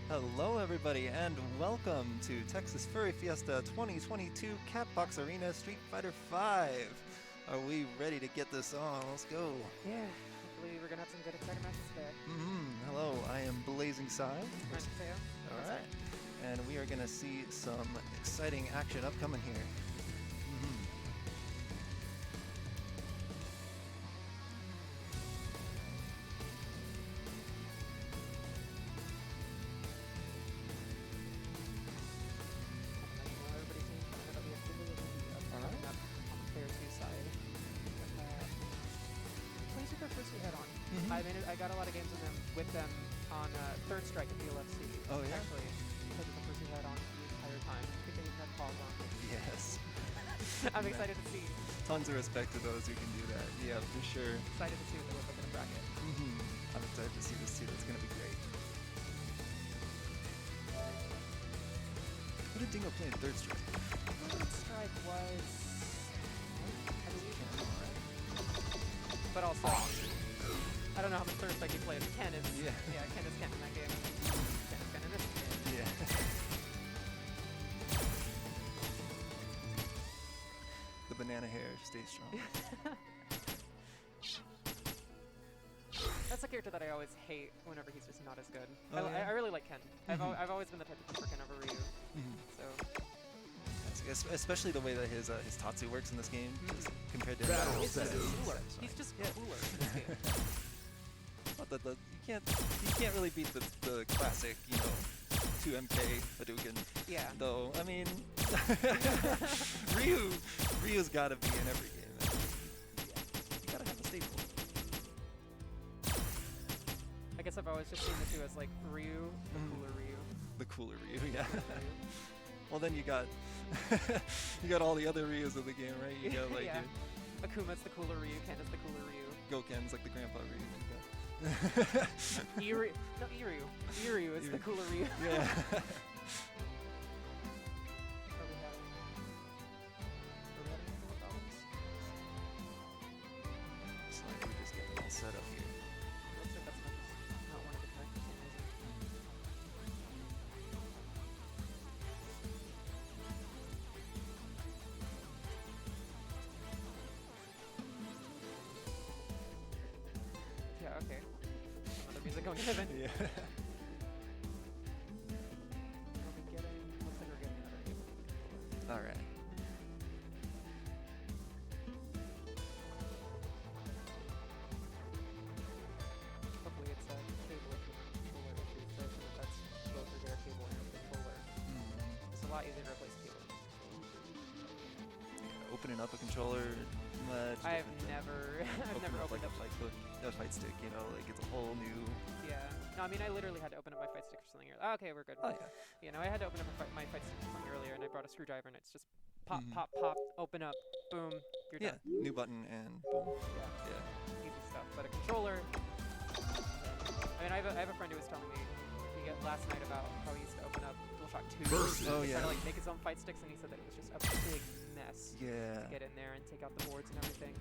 Hello everybody and welcome to Texas Furry Fiesta 2022 Catbox Arena Street Fighter V. Are we ready to get this on? Let's go. Yeah, hopefully we're gonna have some good exciting matches today. Hello, I am BlazingSai. Alright. And we are gonna see some exciting action upcoming here. I got a lot of games with them on Third Strike at the LFC. Oh yeah? Actually, because of the person we had on the entire time. I think they even had calls on. Yes. I'm excited to see. Tons of respect to those who can do that. Yeah, for sure. Excited to see what they look like in the bracket. I'm excited to see this too. That's going to be great. What did Dingo play in Third Strike? Third Strike was... I believe it. But also... I don't know how much Third Strike he played. Ken is Ken is Ken in that game. Ken is Ken in this game. Yeah. The banana hair stays strong. That's a character that I always hate whenever he's just not as good. Oh, I really like Ken. I've always been the type to prefer Ken over Ryu. So. Especially the way that his Tatsu works in this game compared to He's just cooler. He's just cooler in this game. You can't really beat the classic, 2MK Hadouken. Yeah. Though, I mean, Ryu's gotta be in every game. You gotta have a staple. I guess I've always just seen the two as like Ryu, the cooler Ryu. The cooler Ryu, yeah. Well, then you got all the other Ryus of the game, right? You got like Akuma's the cooler Ryu, Ken is the cooler Ryu. Goken's like the grandpa Ryu. Iryu. No, Iryu. Iryu is the cooler Ryu. Yeah. Looks like we're just getting all set up here. Looks like that's not one of the connect for some reason. Yeah, okay. Another music going heaven. Yeah. Looks like we're getting another game. Alright. Hopefully it's a cable issue, controller issue, so that's both through their cable and the controller. It's a lot easier to replace cable. Opening up a controller much. I've never opened up a fight stick, like it's a whole new. Yeah. No, I mean I literally had to open up my fight stick or something earlier. Oh, okay, we're good. Oh yeah. I had to open up my fight stick or something earlier, and I brought a screwdriver, and it's just pop, pop, pop, open up, boom, you're done. New button and boom. Yeah. Easy stuff. But a controller. I mean, I have a friend who was telling me last night about how he used to open up DualShock 2. Oh yeah. Trying to like make his own fight sticks, and he said that it was just a big mess. Yeah. To get in there and take out the boards and everything.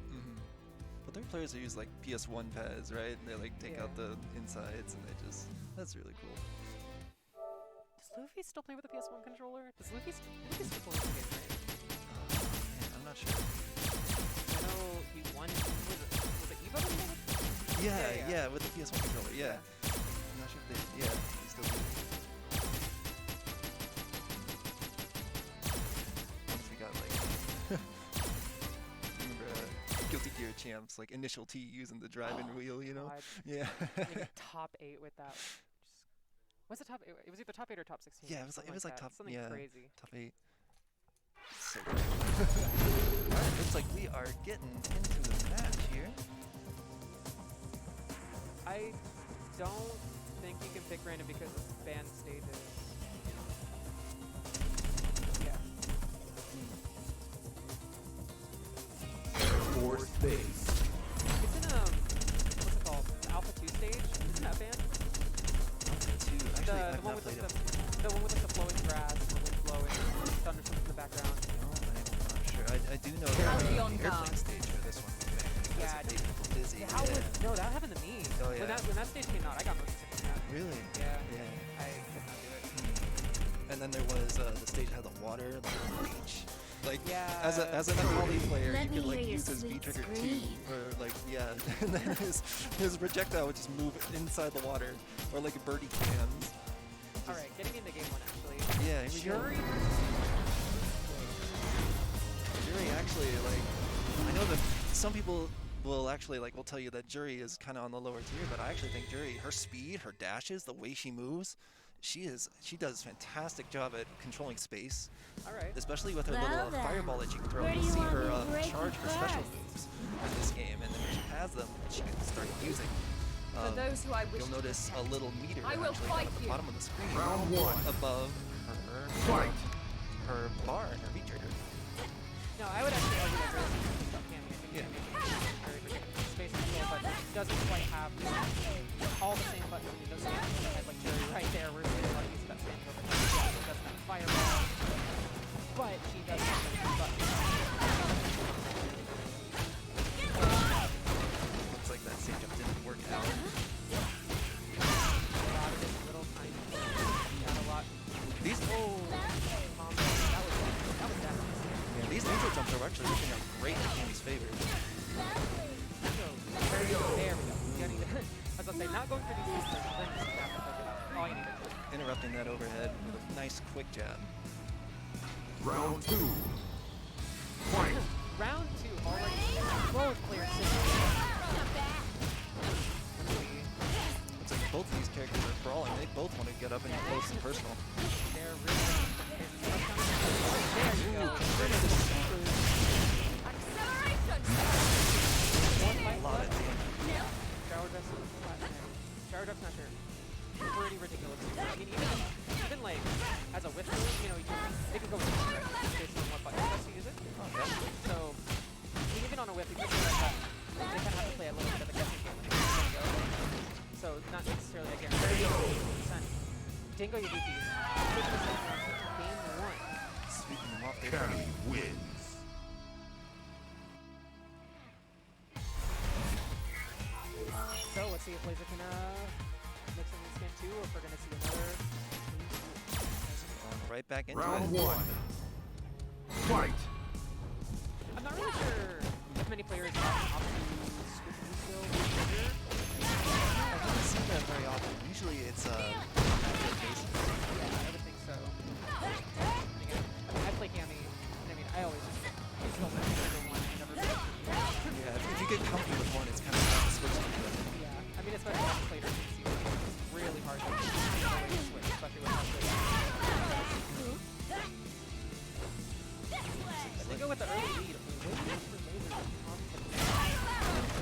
But there are players that use like PS1 pads, right? And they like take out the insides, and that's really cool. Does Luffy still play with a PS1 controller? Does Luffy still play with the game, right? Man, I'm not sure. I know he won. Was it Evo? Yeah, with the PS1 controller. Yeah. I'm not sure if they. Yeah, he still do. Once we got like. Guilty Gear champs, like initial T using the drive-in wheel, God. Yeah. Top 8 with that. What's the top 8? It was either top 8 or top 16. Yeah, it was like top. Something crazy. Top 8. So good. Alright, looks like we are getting into the match here. I don't think you can pick random because it's banned stages. Yeah. Force base. It's in what's it called? The Alpha 2 stage? Isn't that band? Alpha 2. Actually, I've not played it. The one with like the flowing grass, the wind blowing, thunderstorms in the background. No, I'm not sure. I do know the airplane stage for this one. Yeah, dizzy. No, that happened to me. Oh, yeah. When that stage came out, I got motion sickness. Really? Yeah. Yeah. I could not do it. And then there was the stage that had the water, like the beach. Like, Yeah. as an Akali player, Let you could me like hear your use his sweet V-trigger too, scream. or like, yeah, and then his projectile would just move inside the water, or like a birdie cans. Alright, getting into game 1 actually. Yeah, here we go. Jury Jury actually, like, I know that some people will actually, like, will tell you that Jury is kind of on the lower tier, but I actually think Jury, her speed, her dashes, the way she moves, she does a fantastic job at controlling space. Alright. Especially with her Well little then, fireball that she can throw. where You do you see want her me to break charge you her special first? moves in this game, and then when she has them, she can start using. For those who I wish You'll to notice a protect, little meter I will actually fight down at the you. bottom of the screen Round 1. above her bar and her V-trigger. No, I would actually argue that Grace is about Cammy. I think Yeah. Cammy is very good at space control, but doesn't quite have all the same buttons. I mean, no stand overhead like Jerry right there. We're seeing a lot of use of that stand overhead. She doesn't have fireball, but she does have those buttons. Looks like that stage jump didn't work out. A lot of this little tiny things. Got a lot. These That was definitely. yeah, these neutral jumps are actually working out great in Cammy's favor. There we go. Getting the, as I say, not going for these systems, then just grab the focus out. All you need to do. Interrupting that overhead with a nice quick jab. Round 2. Fight. Round 2 already. Both players sitting. Looks like both of these characters are brawling. They both want to get up and close and personal. They're really. There you go. A lot of damage. Shower Dress is flat. Shower Dress Smasher. Pretty ridiculous. I mean, even like as a whiff move, you know, it can go in based on what button you press to use it. Okay. So even on a whiff, if you press that, they kind of have to play a little bit of a guessing game when it's going to go. So not necessarily a guarantee. DingoYabuki taking us into game 1. Sweeping them off their Cammy feet. wins. So let's see if Lazer can make some in this game 2, or if we're going to see another. Going right back into Round it. 1. Fight. I'm not really sure if many players have an option to switch these skills here. I haven't seen that very often. Usually it's on a basis. Yeah, I would think so. And again, I play Cammy, and I mean, I always just kill my favorite one and never Yeah, if you get comfy with one, it's kind of hard to switch to the other. Yeah, I mean, especially as a player, it's really hard to switch, especially with how good. They go with the early lead.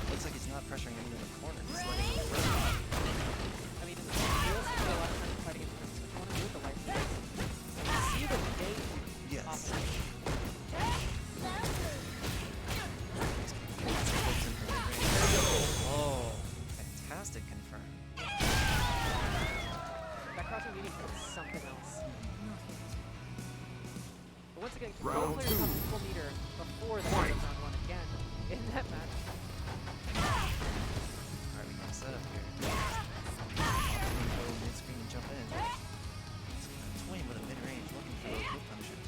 Looks like he's not pressuring him into the corner. He's letting him through. I mean, in the field, a lot of times fighting against him, so you want to do with the light switch. See the bait Yes. option. Oh, fantastic confirm. That crouching medium is something else. But once again, Round both players 2. have equal meter before the Fight. end of round 1 again in that match. Alright, we got set up here. Go mid-screen and jump in. He's toying with a mid-range, looking for those whip punishers.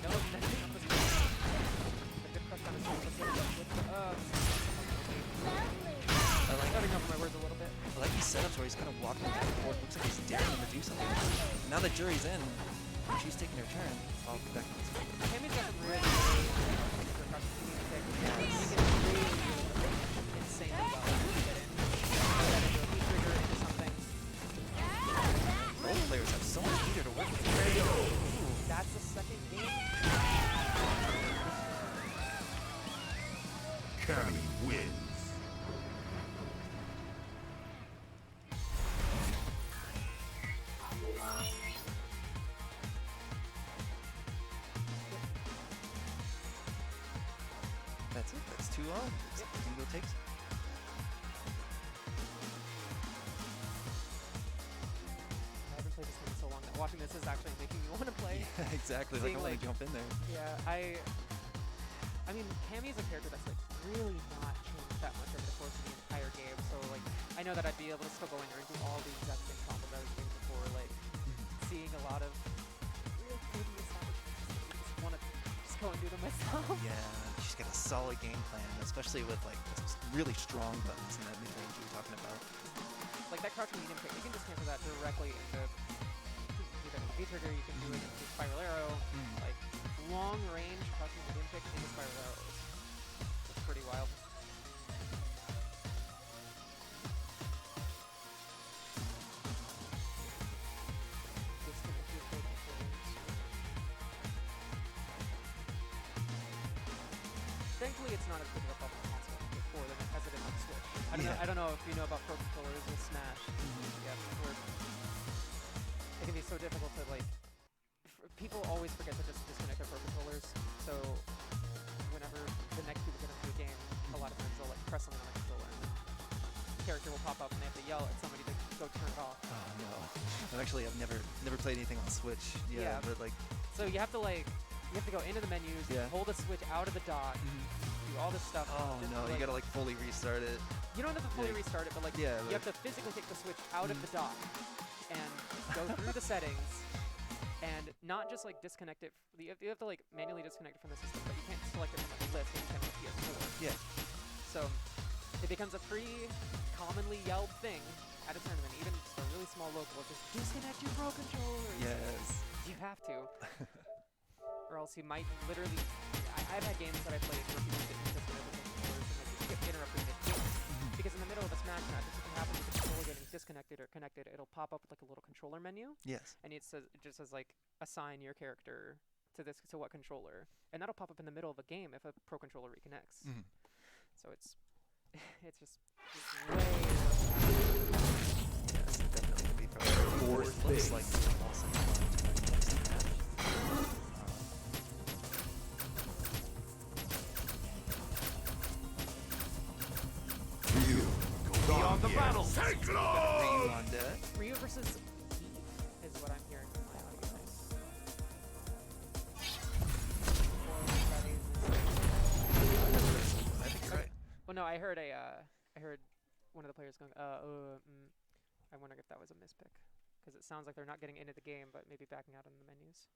No, nothing up was good. A good crush on his with I like letting go for my words a little bit. I like these setups where he's kind of walking back and forth. Looks like he's daring him to do something. Now that Jury's in, she's taking her turn. I'll be back on the screen. Tammy's got some really good crush he can really insanely well get in. Get into a heat trigger, into something. Both players have so much meter to work with. Ooh, that's the second game. Cammy wins. That's it. That's 2 on. Yep. Dingo takes it. I haven't played this game in so long that watching this is actually making me want to play. Yeah, exactly. Like I Seeing, want like- to jump in there. Yeah, I mean, Cammy's a character that's like really not changed that much over the course of the entire game. So like, I I know that I'd be able to still go in there and do all the exact same combos I was doing before, like seeing a lot of real previous you just want to just go and do them myself. Yeah, you just get a solid game plan, especially with like those really strong buttons in that mid range you were talking about. Like that crouching medium kick, you can just cancel that directly into either V-trigger, you can do it into spiral arrow, like long range crouching medium kick into spiral arrows. That's pretty wild. Thankfully, it's not as big of a problem on console before than as it is on Switch. I don't know if you know about Pro Controllers with Smash. Yeah, where it can be so difficult to like. People always forget to just disconnect their Pro Controllers. So whenever the next people get into a game, a lot of times they'll like press something on the controller, and the character will pop up, and they have to yell at somebody to go turn it off. Oh no! I've never played anything on Switch. Yeah, but like. So you have to like. You have to go into the menus, hold the Switch out of the dock, do all this stuff. Oh no, you gotta like fully restart it. You don't have to fully restart it, but like you have to physically take the Switch out of the dock and go through the settings and not just like disconnect it. You have to like manually disconnect it from the system, but you can't select it from like a list like you can on PS4. Yeah. So it becomes a pretty commonly yelled thing at a tournament, even just a really small local. Just disconnect your Pro Controllers. Yes. You have to. Or else you might literally. I've had games that I played where people didn't disconnect the controllers and like kept interrupting the game. Because in the middle of a Smash match, if something happens with the controller getting disconnected or connected, it'll pop up with like a little controller menu. Yes. And it just says like assign your character to what controller, and that'll pop up in the middle of a game if a Pro Controller reconnects. So it's just way. Yes, definitely gonna be probably looks like awesome. Beyond the battle! Ryu on deck. Ryu versus Eve is what I'm hearing from my audio. I think you're right. Well, no, I heard one of the players going, I wonder if that was a mispick. Because it sounds like they're not getting into the game, but maybe backing out in the menus.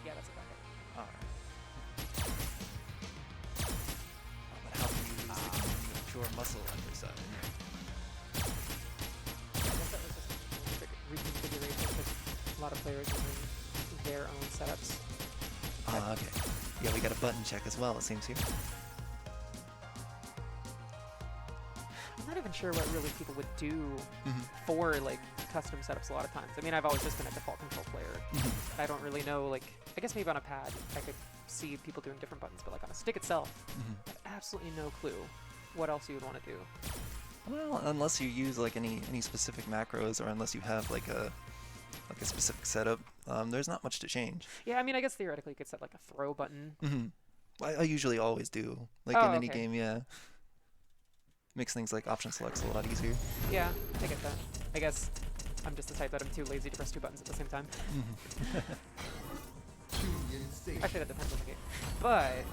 Yeah, that's a backup. Alright. But how can you lose the game when you have pure muscle on your side? I guess that was just a reconfiguration because a lot of players are doing their own setups. Okay. Yeah, we got a button check as well, it seems here. I'm not even sure what really people would do for like custom setups a lot of times. I mean, I've always just been a default control player. I don't really know, like, I guess maybe on a pad I could see people doing different buttons, but like on a stick itself, I have absolutely no clue what else you would want to do. Well, unless you use like any specific macros, or unless you have like a specific setup, there's not much to change. Yeah, I mean, I guess theoretically you could set like a throw button. I usually always do, like in any game, yeah. Makes things like option selects a lot easier. Yeah, I get that. I guess I'm just the type that I'm too lazy to press two buttons at the same time. Actually, that depends on the game. But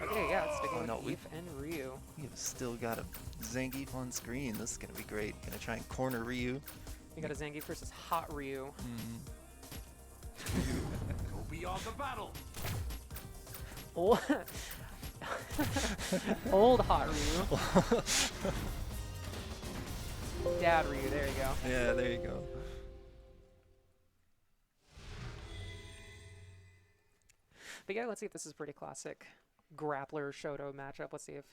okay, yeah, it's sticking with Eve and Ryu. We've still got a Zangief on screen. This is gonna be great. Gonna try and corner Ryu. We got a Zangief versus Hot Ryu. Go beyond the battle. Old Hot Ryu. Dad Ryu, there you go. Yeah, there you go. But yeah, let's see if this is a pretty classic grappler Shoto matchup. Let's see if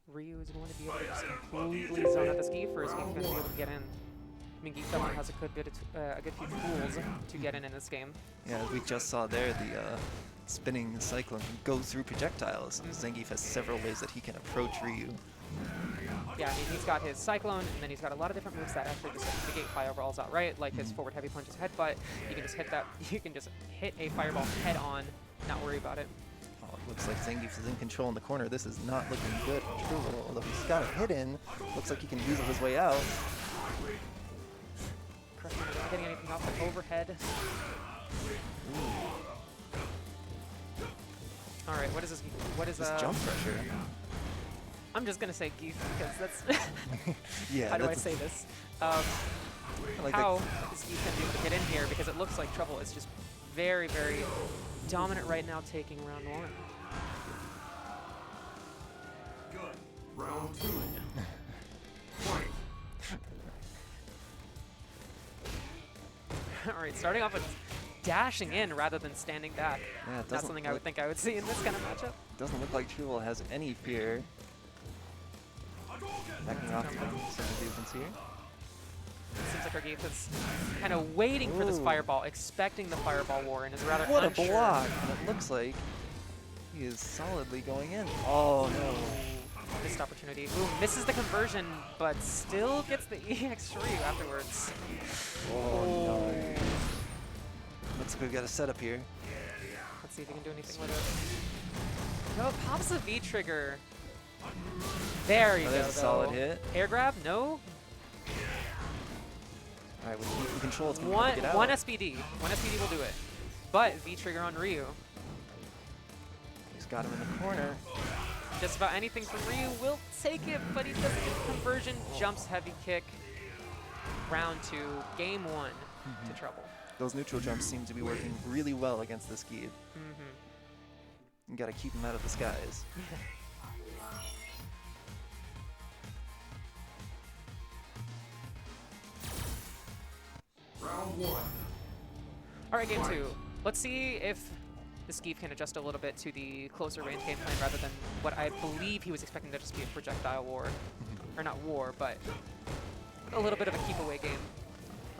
Ryu is going to be able to just completely zone out the Skief, or is Skief going to be able to get in? I mean, Geef definitely has a good few tools to get in this game. Yeah, we just saw there the spinning cyclone can go through projectiles. Zangief has several ways that he can approach Ryu. Yeah, I mean, he's got his Cyclone, and then he's got a lot of different moves that actually just negate fireballs outright, like his forward heavy punch, his headbutt. You can just hit that. You can just hit a fireball head on, not worry about it. Oh, it looks like Zangief is in control in the corner. This is not looking good for Troubull, although he's got it hidden. Looks like he can weasel his way out. Crushing, not getting anything off the overhead. All right, what is this? What is this jump pressure? I'm just gonna say Geef because that's Yeah. how do I say this? Like How is Geef gonna be able to get in here because it looks like Troubull is just very, very dominant right now, taking round 1. Good. Round 2. Fight. All right, starting off with dashing in rather than standing back. Yeah, it That's doesn't something I would think I would see in this kind of matchup. Doesn't look like Troubull has any fear. Backing off from some movements here. It seems like our Geef is kind of waiting for this Ooh. fireball, expecting the fireball war, and is rather What unsure. a block! And it looks like he is solidly going in. Oh no. Missed opportunity. Ooh, misses the conversion, but still gets the EX Shoryu afterwards. Oh no. Looks like we've got a setup here. Let's see if he can do anything with it. No, pops the V trigger. There you Oh, go. there's a solid though. hit. Air grab? No. Alright, with keeping control, it's going One to get out. one SPD. One SPD will do it. But V trigger on Ryu. He's got him in the corner. Just about anything from Ryu will take it, but he doesn't get the conversion. Jumps heavy kick. Round 2, game 1 to Troubull. Those neutral jumps seem to be working really well against this Geef. You gotta keep him out of the skies. Round 1. All right, game 2. Let's see if this Geef can adjust a little bit to the closer range game plan rather than what I believe he was expecting to just be a projectile war. Or not war, but a little bit of a keep away game.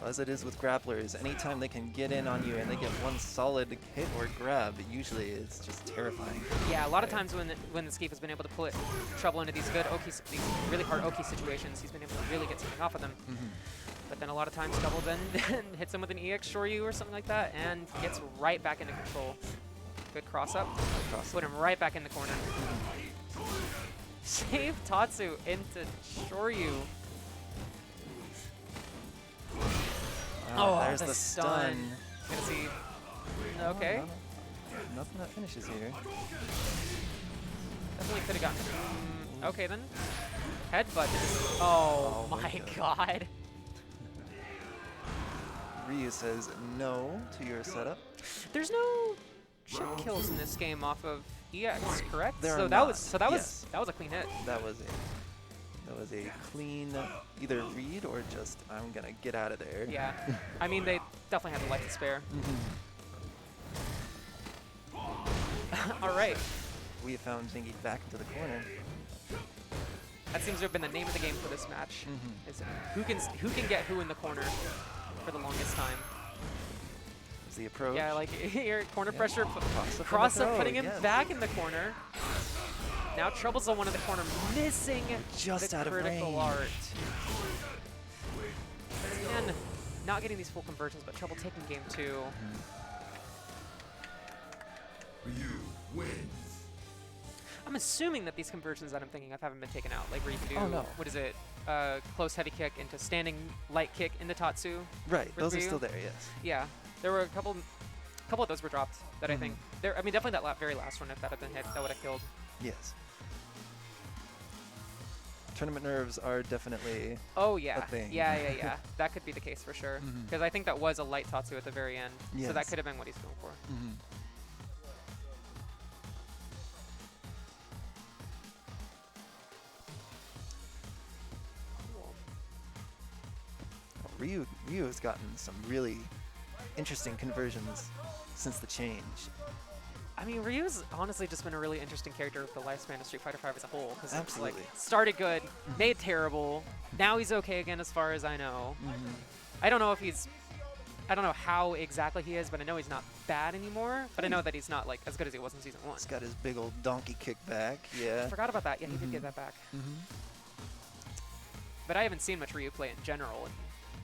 As it is with grapplers, anytime they can get in on you and they get one solid hit or grab, usually it's just terrifying. Yeah, a lot of times when this Geef has been able to put Troubull into these good Oki, these really hard Oki situations, he's been able to really get something off of them. But then a lot of times Troubull then hits him with an EX Shoryu or something like that and gets right back into control. Good cross up. Put him right back in the corner. Save Tatsu into Shoryu. Oh, there's the the stun. stun. Gonna see. Okay. Nothing that finishes here. Definitely could have gotten it. Okay then. Headbutt. Oh, Oh, my God. god. Ryu says no to your setup. There's no chip kills in this game off of EX, correct? There so are that not. was so that Yes. was a clean hit. That was a clean either read or just I'm gonna get out of there. Yeah. I mean they definitely had the life to spare. All right. We have found Zingy back into the corner. That seems to have been the name of the game for this match. Is who can get who in the corner for the longest time. Is the approach? Yeah, like here, corner Yeah. pressure, Cross up, putting him yes. back in the corner. Now Trouble's on one of the corner, missing Just the out of critical range. art. Again, not getting these full conversions, but Trouble taking game 2. Ryu wins. I'm assuming that these conversions that I'm thinking of haven't been taken out, like where you can do, Oh, no. what is it, close heavy kick into standing light kick into Tatsu. Right, with those are Ryu. still there, yes. Yeah, there were a couple of those were dropped that I think, I mean definitely that very last one, if that had been hit, that would have killed. Yes. Tournament nerves are definitely Oh yeah, a thing. yeah. That could be the case for sure. Because I think that was a light Tatsu at the very end, so that Yes. could have been what he's going for. Ryu has gotten some really interesting conversions since the change. I mean, Ryu's honestly just been a really interesting character with the lifespan of Street Fighter V as a whole. Because it's like, Absolutely. started good, made terrible, now he's okay again as far as I know. I don't know if he's, I don't know how exactly he is, but I know he's not bad anymore. But I know that he's not like as good as he was in Season 1. He's got his big old donkey kick back, yeah. I forgot about that. Yeah, he did get that back. But I haven't seen much Ryu play in general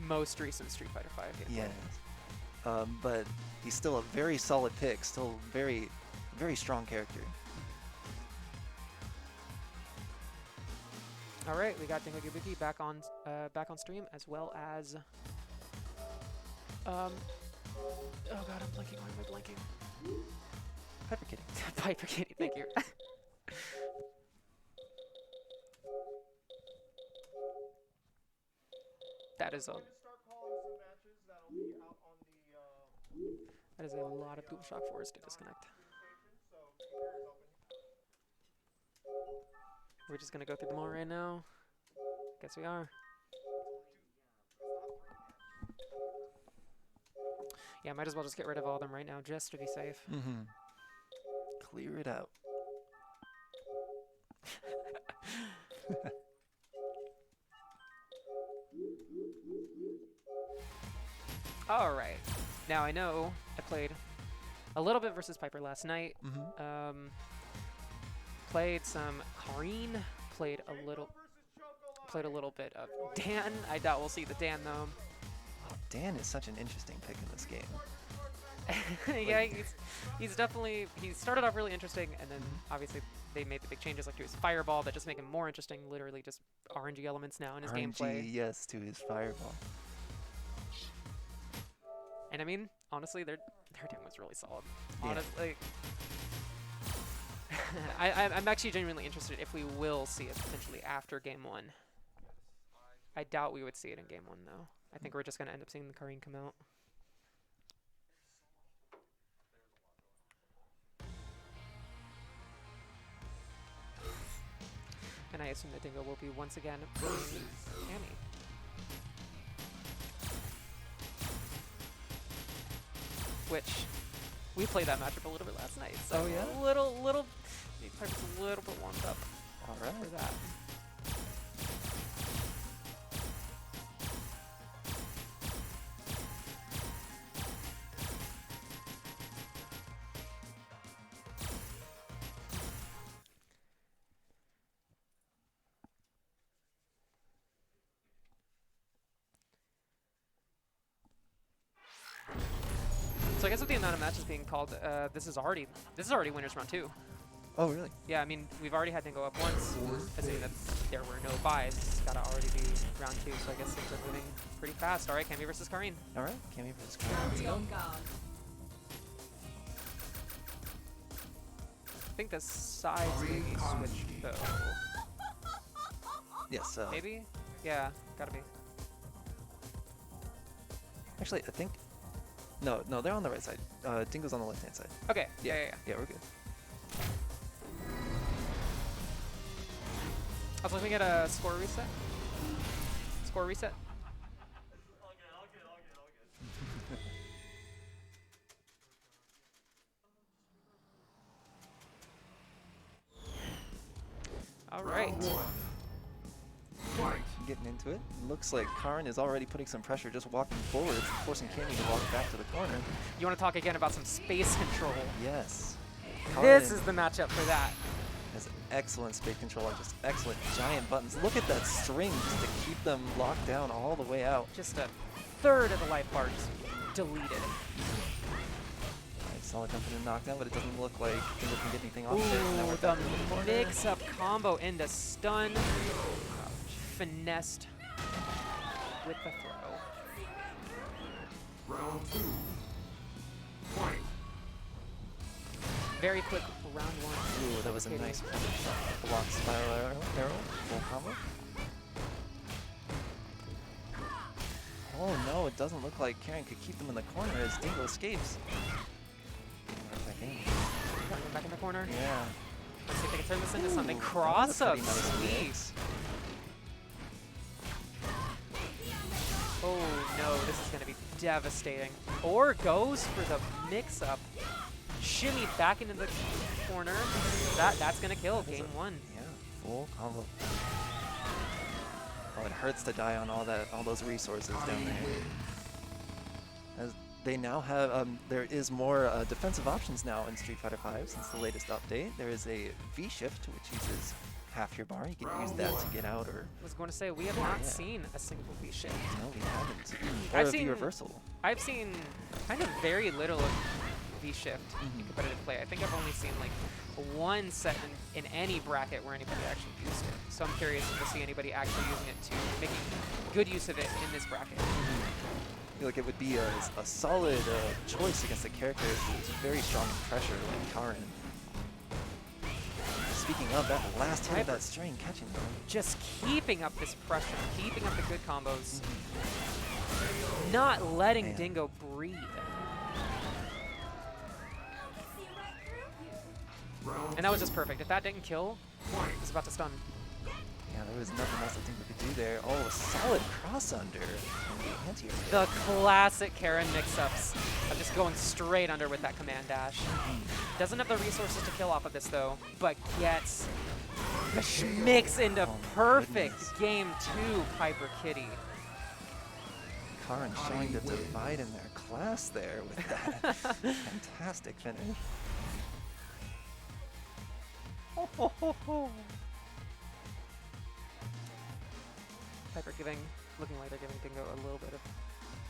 in most recent Street Fighter V gameplay. Yes. But he's still a very solid pick, still very, very strong character. All right, we got DingoYabuki back on stream, as well as oh god, I'm blanking. Why am I blanking? PiperKitty. PiperKitty, thank you. That is a lot of DualShock 4s to disconnect. We're just gonna go through them all right now. Guess we are. Yeah, might as well just get rid of all of them right now, just to be safe. Mm-hmm. Clear it out. All right. Now I know I played a little bit versus Piper last night. Mm-hmm. Played some Kareen. Played a little bit of Dan. I doubt we'll see the Dan though. Oh, Dan is such an interesting pick in this game. Yeah, he's definitely, he started off really interesting, and then obviously they made the big changes like to his fireball that just make him more interesting. Literally just RNG elements now in his gameplay. Yes, to his fireball. And I mean, honestly, their team was really solid. Yeah. Honestly, I'm actually genuinely interested if we will see it potentially after Game 1. I doubt we would see it in Game 1, though. I think we're just going to end up seeing the Kareen come out. And I assume that Dingo will be once again playing Cammy. Which we played that matchup a little bit last night. So oh yeah, little maybe Piper's a little bit warmed up. All right. For that. So I guess with the amount of matches being called, this is already winners round 2. Oh really? Yeah, I mean we've already had Dingo up once. Assuming that there were no buys, it's gotta already be round 2. So I guess things are moving pretty fast. All right, Cammy versus Kareen. All right, Cammy versus Kareen. Let's go. I think the sides maybe switched though. Yes. Maybe? Yeah, gotta be. Actually, I think. No, they're on the right side. Dingo's on the left-hand side. Okay. Yeah. Yeah, we're good. I was looking at a score reset. Score reset. All right. Getting into it. Looks like Karn is already putting some pressure, just walking forward, forcing Cammy to walk back to the corner. You want to talk again about some space control? Yes. This is the matchup for that. Has excellent space control and just excellent giant buttons. Look at that string just to keep them locked down all the way out. Just a third of the life bar just deleted. Nice, solid jumping and knockdown, but it doesn't look like Dingo can get anything off Ooh, of it. Now we're the back in the corner. mix-up combo into stun. Finessed with the throw. Round 2. Fight. Very quick round 1. Ooh, that was a nice block spiral arrow. Full combo. Oh no, it doesn't look like Karen could keep them in the corner as Dingo escapes. Right back in. Back in the corner. Yeah. Let's see if they can turn this into something. Ooh, Cross-up that was a pretty nice sweep. mix. Oh no, this is going to be devastating. Or goes for the mix-up. Shimmy back into the corner. That's going to kill game 1. Yeah, full combo. Oh, it hurts to die on all those resources down there. As they now have, there is more defensive options now in Street Fighter V since the latest update. There is a V-shift, which uses half your bar. You can use that to get out, or I was going to say, we have not seen a single V-shift. no, we haven't. Or I've a seen V-reversal. I've seen kind of very little of V-shift in competitive play. I think I've only seen like one set in any bracket where anybody actually used it. So I'm curious if we'll see anybody actually using it to making good use of it in this bracket. I feel like it would be a solid choice against a character who's very strong in pressure like Karin. speaking of, that last hit of that string catching them. Just keeping up this pressure, keeping up the good combos, not letting Dingo breathe. And that was just perfect. If that didn't kill, it was about to stun. Yeah, there was nothing else I think we could do there. Oh, a solid cross under. The classic Karen mix-ups of just going straight under with that command dash. Doesn't have the resources to kill off of this though, but gets the schmicks into perfect game 2 PiperKitty. Karin showing the divide in their class there with that fantastic finish. Piper looking like they're giving Dingo a little bit of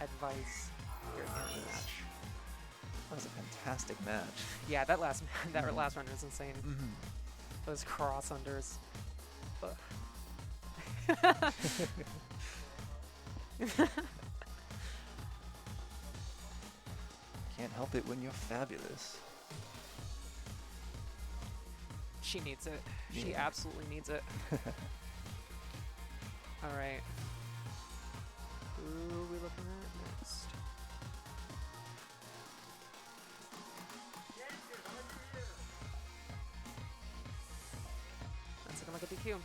advice here at the end of the match. That was a fantastic match. Yeah, that last run was insane. Those cross unders. Can't help it when you're fabulous. She needs it. Yeah. She absolutely needs it. All right. Who are we looking at next? That's looking like a DQ.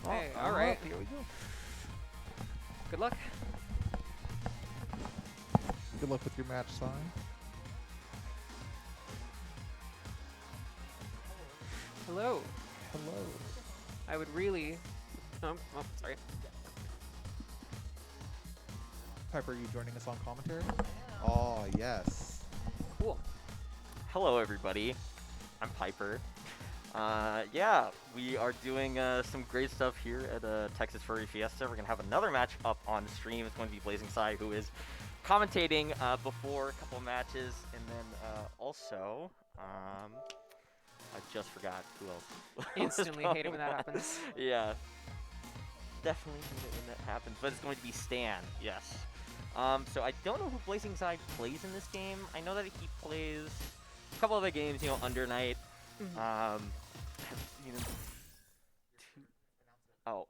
Hey, all right. Here we go. Good luck. Good luck with your match, Sai. Hello. Hello. I would really. Oh, sorry. Piper, are you joining us on commentary? Oh, yes. Cool. Hello, everybody. I'm Piper. Yeah, we are doing some great stuff here at Texas Furry Fiesta. We're going to have another match up on stream. It's going to be BlazingSai, who is commentating before a couple matches. And then also, I just forgot who else. Instantly hate it when that happens. Yeah. Definitely hate it when that happens. But it's going to be Stan, yes. So I don't know who BlazingSai plays in this game. I know that he plays a couple other games, you know, Under Night. You know,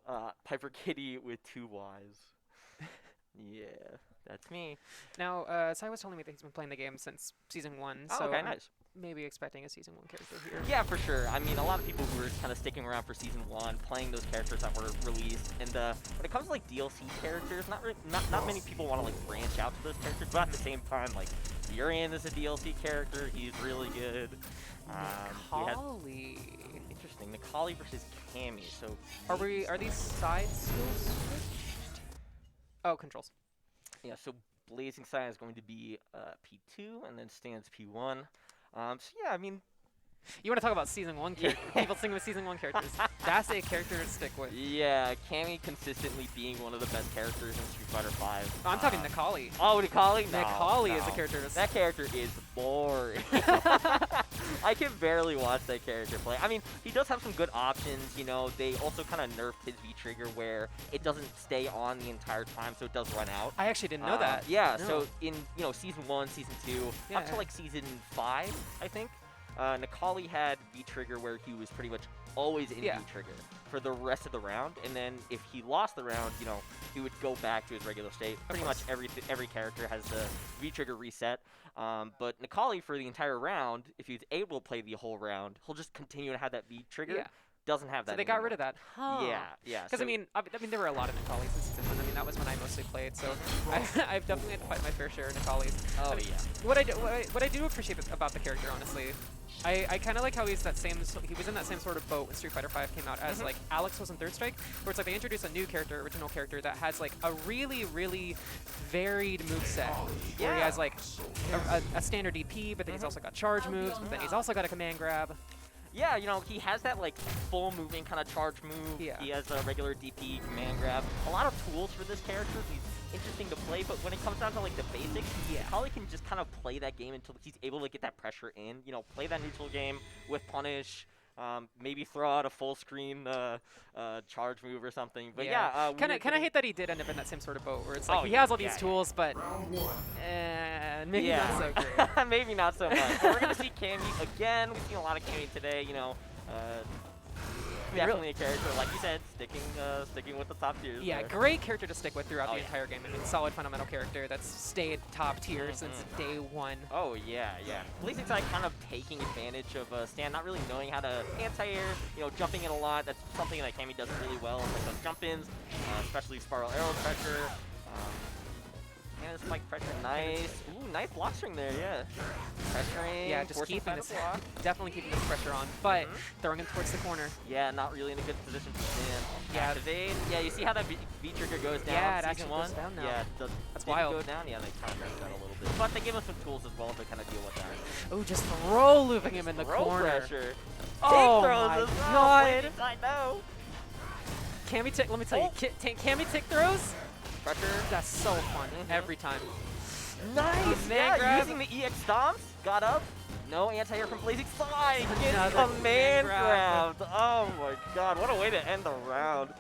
PiperKitty with 2 Ys. Yeah, that's me. Now, Sai was telling me that he's been playing the game since Season 1, Oh, so okay, I'm nice. maybe expecting a Season 1 character here. Yeah, for sure. I mean, a lot of people who were kind of sticking around for Season 1, playing those characters that were released. And when it comes to, like, DLC characters, not many people want to, like, branch out to those characters. But at the same time, like, Urian is a DLC character. He's really good. Holly. Interesting. Nikali versus Cammy. So Are these sides still switched? Oh, controls. yeah. So BlazingSai is going to be P2, and then Stan's P1. So yeah, I mean, You want to talk about Season 1 characters? People sing with Season 1 characters. That's a character to stick with. yeah, Cammy consistently being one of the best characters in Street Fighter V. Oh, I'm talking Nikali. Oh, Nikali? No, Nikali is no. a character to That character is boring. I can barely watch that character play. I mean, he does have some good options, you know. They also kind of nerfed his V-trigger where it doesn't stay on the entire time, so it does run out. I actually didn't know that. Yeah, No. so in, you know, Season 1, Season 2, Yeah, up to yeah. like Season 5, I think, Nikali had V-trigger where he was pretty much always in Yeah. V-trigger for the rest of the round, and then if he lost the round, you know, he would go back to his regular state. Pretty much every character has the V-trigger reset, but Nikali for the entire round, if he's able to play the whole round, he'll just continue to have that V-trigger. Yeah. Doesn't have that So they got anymore. rid of that. Huh. Yeah, yeah. Because so- I mean, there were a lot of Nikalis in Season 1. I mean, that was when I mostly played. So I've definitely had to fight my fair share of Nikalis. Oh, I mean, yeah. what I do appreciate about the character, honestly, I kind of like how he's that same. He was in that same sort of boat when Street Fighter V came out as like Alex was in Third Strike, where it's like they introduced a new character, original character that has like a really, really varied moveset. Where he Yeah. has like a standard DP, but then he's also got charge moves, but then he's also got a command grab. Yeah, you know, he has that, like, full moving kind of charge move. Yeah. He has a regular DP, command grab. A lot of tools for this character. He's interesting to play, but when it comes down to, like, the basics, Yeah. Holly can just kind of play that game until he's able to get that pressure in. You know, play that neutral game with punish, Maybe throw out a full screen charge move or something. But kind of hate that he did end up in that same sort of boat where it's like Oh, he yeah, has all these yeah. tools, but Round one. maybe not so great. Maybe not so much. But we're gonna see Cammy again. We've seen a lot of Cammy today. You know, definitely a character, like you said, sticking with the top tiers. Yeah, there. great character to stick with throughout the yeah. entire game. I mean, solid fundamental character that's stayed top tier since day one. Oh yeah, yeah. BlazingSai kind of taking advantage of Stan not really knowing how to anti-air, you know, jumping in a lot. That's something that Cammy does really well, like those jump-ins, especially spiral arrow pressure. And spike pressure, nice. Ooh, nice block string there, yeah. Pressuring. Yeah, just forcing keeping side this, to block. definitely keeping this pressure on, but throwing him towards the corner. Yeah, not really in a good position to stand. Yeah. Activate. Yeah, you see how that V trigger goes down. Yeah, it season actually one? goes down now. Yeah, That's didn't wild. go down. Yeah, they kind of messed that a little bit. But they gave him some tools as well to kind of deal with that. Oh, just throw looping him in the Throw corner. pressure. Oh Take throws my as well. God. I know. Cammy tick, let me tell you, Cammy tick throws, Pressure. that's so fun every time. Nice. Command Yeah, grab. using the EX stomps. Got up. No anti-air from BlazingSai. Gets Another command command grab. grabbed. Oh my god, what a way to end the round.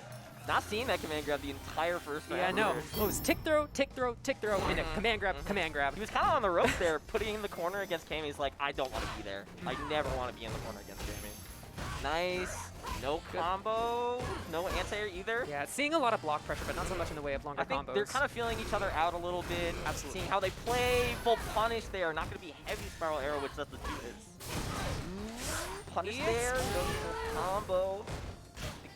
Not seeing that command grab the entire first round. Yeah, no. here. Oh, it was tick throw, and a command grab, command grab. He was kind of on the ropes there, putting in the corner against Cammy. He's like, I don't want to be there. I never want to be in the corner against Cammy. Nice. No combo. No anti-air either. Yeah, seeing a lot of block pressure, but not so much in the way of longer I think combos. they're kind of feeling each other out a little bit. Absolutely. Seeing how they play. Full punish there. Not going to be heavy spiral arrow, which does the 2 hits. Punish there. Goes for combo.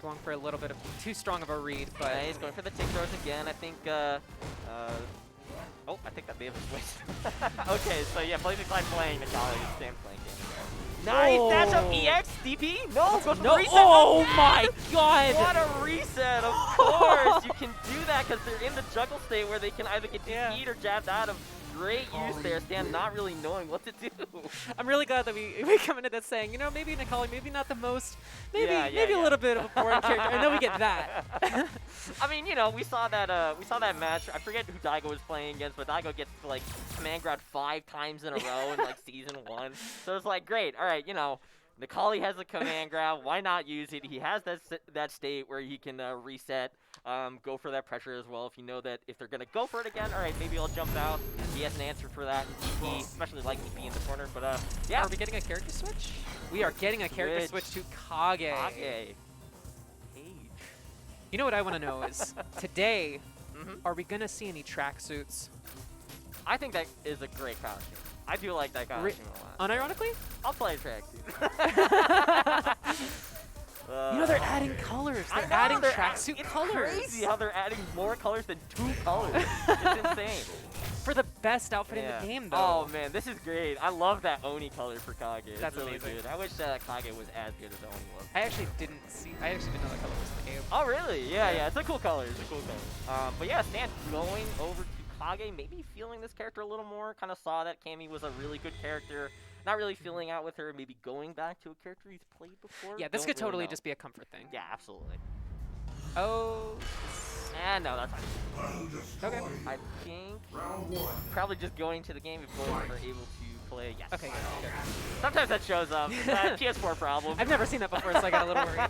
Going for a little bit of too strong of a read, but Nice. Going for the tick throws again. I think. Oh, I think that may have switched. Okay, so yeah, BlazingSai playing Natalia. Stan playing game. Nice dash up EX DP. No, goes for no. reset. Oh my God! What a reset! Of course, you can do that because they're in the juggle state where they can either get DP'd or jabbed out of. Great use there, Stan not really knowing what to do. I'm really glad that we come into this saying, you know, maybe Nikali, maybe not the most, maybe Yeah, maybe a little bit of a boring character. I know we get that. I mean, you know, we saw that match. I forget who Daigo was playing against, but Daigo gets like command grab 5 times in a row in like season 1. So it's like, great, all right, you know, Nikali has a command grab. Why not use it? He has that state where he can reset, go for that pressure as well. If you know that if they're gonna go for it again, all right, maybe I'll jump out. He has an answer for that. DP, especially like DP in the corner. But yeah, Are we getting a character switch? We are getting a character switch to Kage. Kage. You know what I want to know is today, are we gonna see any tracksuits? I think that is a great costume. I do like that costume a lot. Unironically? I'll play a tracksuit. You know, they're adding colors. They're adding tracksuit colors. It's crazy how they're adding more colors than 2 colors. It's insane. For the best outfit in the game, Oh though. man, this is great. I love that Oni color for Kage. That's really amazing. good. I wish Kage was as good as Oni was. I actually didn't know that color was in the game. Oh really? Yeah. It's a cool color. It's a cool color. But yeah, Stan going over to Kage, maybe feeling this character a little more. Kind of saw that Cammy was a really good character. Not really feeling out with her. Maybe going back to a character he's played before. Yeah, this Don't could really totally know. just be a comfort thing. Yeah, absolutely. Oh. And no, that's fine. Okay. I think Round one. probably just going to the game if both are able to play. Yes. Okay, good. Sometimes that shows up. PS4 problem. I've never seen that before, so I got a little worried.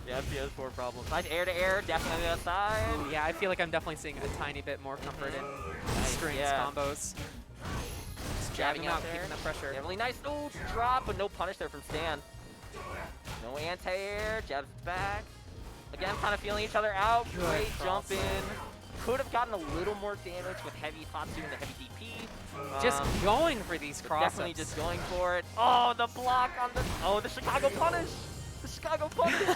Yeah, PS4 problem. Nice air to air, definitely outside. Ooh, yeah, I feel like I'm definitely seeing a tiny bit more comfort in strings combos. Just jabbing out, there. keeping the pressure. Yeah, really nice. Oh, drop, but no punish there from Stan. No anti-air, jabs back. Again, kind of feeling each other out. Good Great cross. jump in. Could have gotten a little more damage with heavy Hatsu and the heavy DP. Just going for these crosses. Definitely just going for it. Oh, the block on the... Oh, the Chicago punish. The Chicago punish.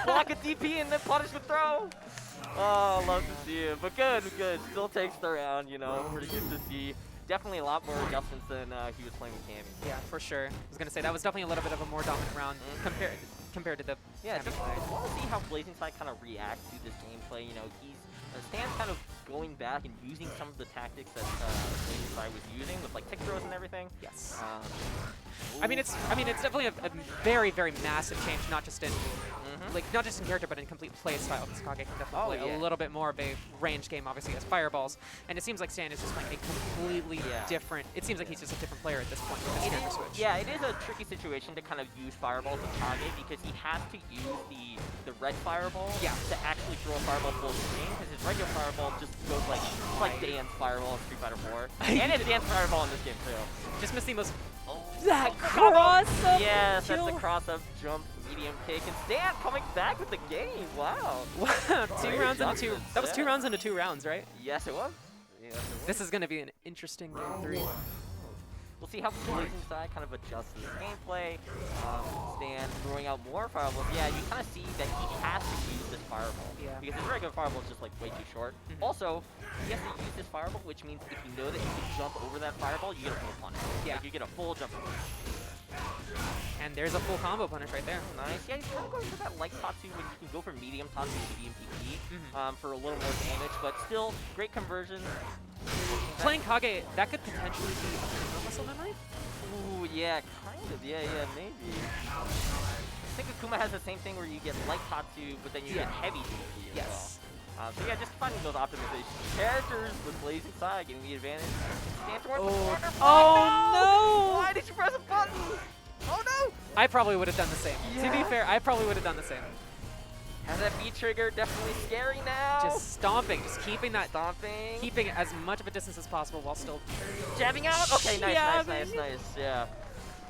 Block a DP and then punish with throw. Oh, love to see it. But good. Still takes the round, you know. Pretty good to see. Definitely a lot more adjustments than he was playing with Cammy. Yeah, for sure. I was going to say, that was definitely a little bit of a more dominant round compared to the Yeah, Cammy just play. want to see how BlazingSai kind of reacts to this gameplay. You know, Stan's kind of going back and using some of the tactics that BlazingSai was using with like tick throws and everything. I mean, it's definitely a very, very massive change, not just in like not just in character, but in complete play style. Because Kage can definitely play a little bit more of a range game, obviously, as fireballs. And it seems like Stan is just playing a completely different. It seems like he's just a different player at this point with his character switch. Yeah, it is a tricky situation to kind of use fireballs with Kage because he has to use the red fireball to actually throw a fireball full screen because his regular fireball just goes like it's like Dan's fireball in Street Fighter 4. And it's Dan's fireball in this game too. Just missed the most. That cross up Yes, kill. that's a cross-up jump, medium kick, and Stan coming back with the game. Wow. Two rounds into two. That was 2 rounds into 2 rounds, right? Yes, it was. Yes, it was. This is going to be an interesting game 3. We'll see how BlazingSai kind of adjusts his gameplay. Stan throwing out more fireballs. Yeah, you kind of see that he has to use this fireball. Yeah. Because his regular fireball is just like way too short. Also, he has to use this fireball, which means if you know that you can jump over that fireball, you get a full punish. Yeah. Like you get a full jump over. And there's a full combo punish right there. Nice. Yeah, he's kind of going for that light Tatsu when you can go for medium Tatsu to medium PP for a little more damage, but still great conversion. Playing Kage, that could potentially be a muscle memory? Ooh, yeah, kind of. Yeah, maybe. I think Akuma has the same thing where you get light Tatsu, but then you get heavy DP as well. So yeah, just finding those optimization characters with BlazingSai getting the advantage. Stand towards the corner. Oh no! Why did you press a button? Oh no! I probably would have done the same. To be fair, I probably would have done the same. Has that B trigger definitely scary now? Just stomping, just keeping that, stomping, keeping as much of a distance as possible while still jabbing out. Okay, nice. Yeah.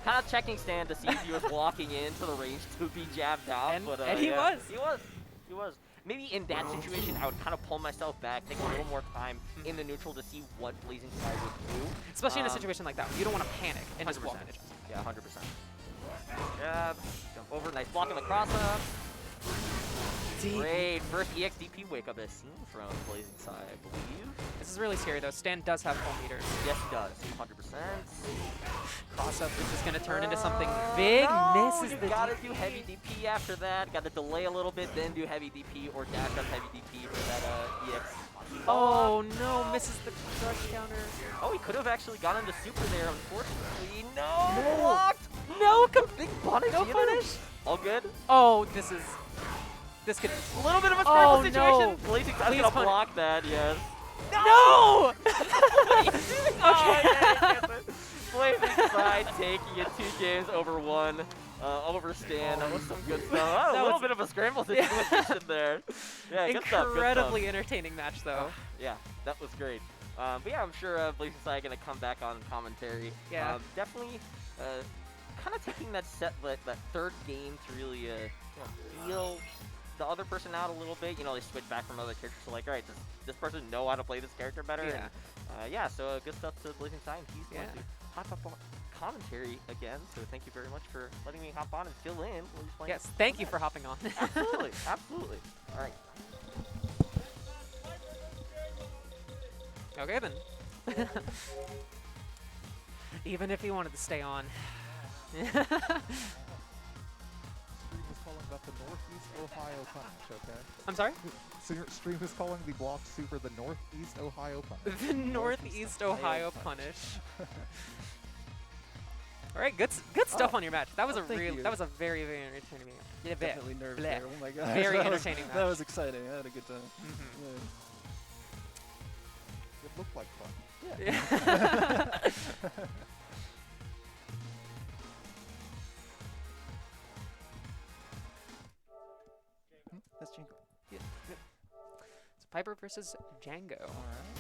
Kind of checking Stan to see if he was walking into the range to be jabbed out, and, but and he was. He was. Maybe in that situation, I would kind of pull myself back, take a little more time in the neutral to see what BlazingSai would do. Especially in a situation like that, you don't want to panic and just walk. Yeah, 100%. Jab, jump over, nice block on the cross up. Great, first EXDP wake up I've seen from BlazingSai, I believe. This is really scary though. Stan does have full meters. Yes, he does, 100%. Cross up is just gonna turn into something big. No, Misses you the gotta do heavy DP after that. Gotta delay a little bit, then do heavy DP or dash up heavy DP for that EX. Oh no, misses the crush counter. Oh, he could have actually gone into super there, unfortunately. No, blocked. No, Big punish. no punish. All good. Oh, this could. A little bit of a scramble situation. No. BlazingSai's gonna block that, yes. No! Okay. BlazingSai taking it 2 games over 1 over Stan. That was some good stuff. Oh, a little bit of a scramble situation there. Yeah, good stuff. Incredibly entertaining match though. Yeah, that was great. But yeah, I'm sure BlazingSai gonna come back on commentary. Yeah. Definitely kind of taking that third game to really feel the other person out a little bit. You know, they switch back from other characters. So like, all right, does this person know how to play this character better? Yeah. And, yeah, so good stuff to BlazingSai, and he's going to hop up on commentary again. So thank you very much for letting me hop on and fill in while he's playing. Yes, thank you for hopping on. Absolutely, absolutely. All right. Okay then. Even if he wanted to stay on. Stream is calling that the Northeast Ohio punish, okay? I'm sorry? So your stream is calling the blocked super the Northeast Ohio punish. The Northeast Ohio punish. All right, good stuff on your match. That was a very entertaining match. Yeah, Definitely nerves there. Oh my god. Very entertaining match. That was exciting. I had a good time. It looked like fun. Yeah. That's Django. Yeah. It's Piper versus Django. All right.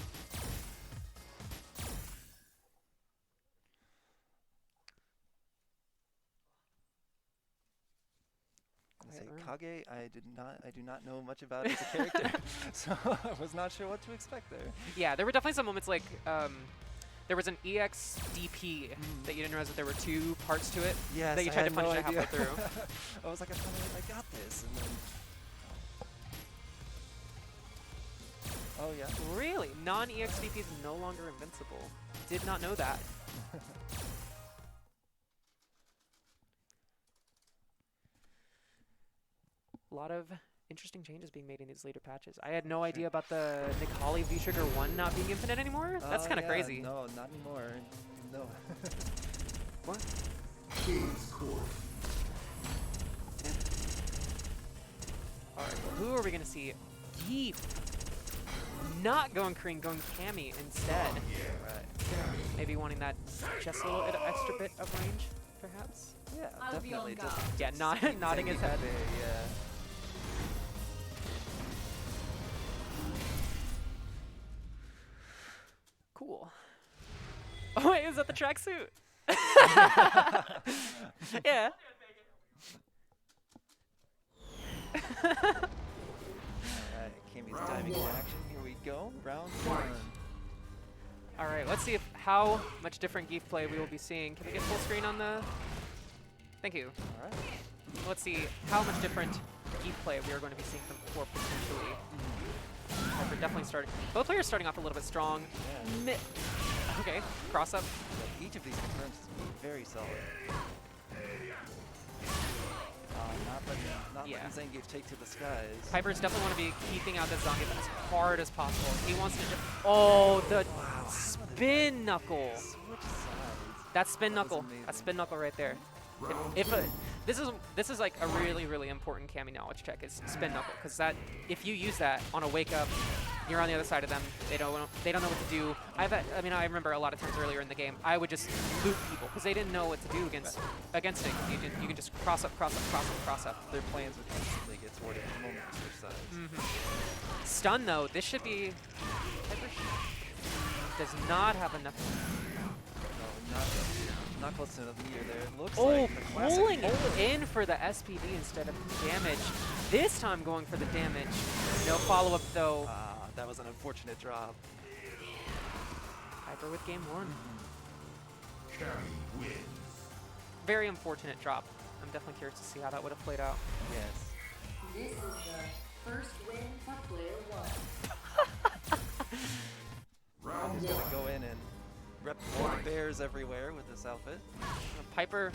Kage, I do not know much about as a character, so I was not sure what to expect there. Yeah, there were definitely some moments like there was an EX DP that you didn't realize that there were 2 parts to it. Yes, that you tried to punish it halfway through. I was like, I got this, and then. Oh yeah. Really? Non-EX DP is no longer invincible. Did not know that. A lot of interesting changes being made in these later patches. I had no idea about the Nikali V-Trigger 1 not being infinite anymore. That's kind of crazy. No, not anymore. No. What? King's Court. Alright, who are we gonna see? Deep. Not going Kreen, going Cammy instead. Right. Maybe wanting that just a little extra bit of range, perhaps. Yeah, I'll be on definitely. guard. Yeah, nodding his head. There, yeah. Cool. Oh wait, is that the tracksuit? Yeah. Alright, Kimmy's diving into action. Here we go. Round 1. All right, let's see how much different Geef play we will be seeing. Can we get full screen on the? Thank you. Alright. Let's see how much different Geef play we are going to be seeing from 4 potentially. We're definitely starting. Both players starting off a little bit strong. Yeah. Okay, cross up. But each of these confirms is very solid. Not Yeah. letting Zangief take to the skies. Pipers definitely want to be keeping out that Zangief as hard as possible. He wants to. Oh, the spin knuckle. Switch sides. That spin That was knuckle. amazing. That spin knuckle right there. This is like a really important Cammy knowledge check is spin knuckle, because that if you use that on a wake up, you're on the other side of them. They don't know what to do. I remember a lot of times earlier in the game I would just loop people because they didn't know what to do against it. You can just cross up. Their plans would instantly get thwarted the moment you switch sides. Stun though, this should be. Piper does not have enough. No, not close to the meter there. It looks Oh, like the classic pulling it hold. in for the SPD instead of damage. This time going for the damage. No follow-up though. That was an unfortunate drop. Piper with game 1. Cammy wins. Very unfortunate drop. I'm definitely curious to see how that would have played out. Yes. This is the first win for player 1. Round He's 1. gonna go in and rep all the bears everywhere with this outfit. Piper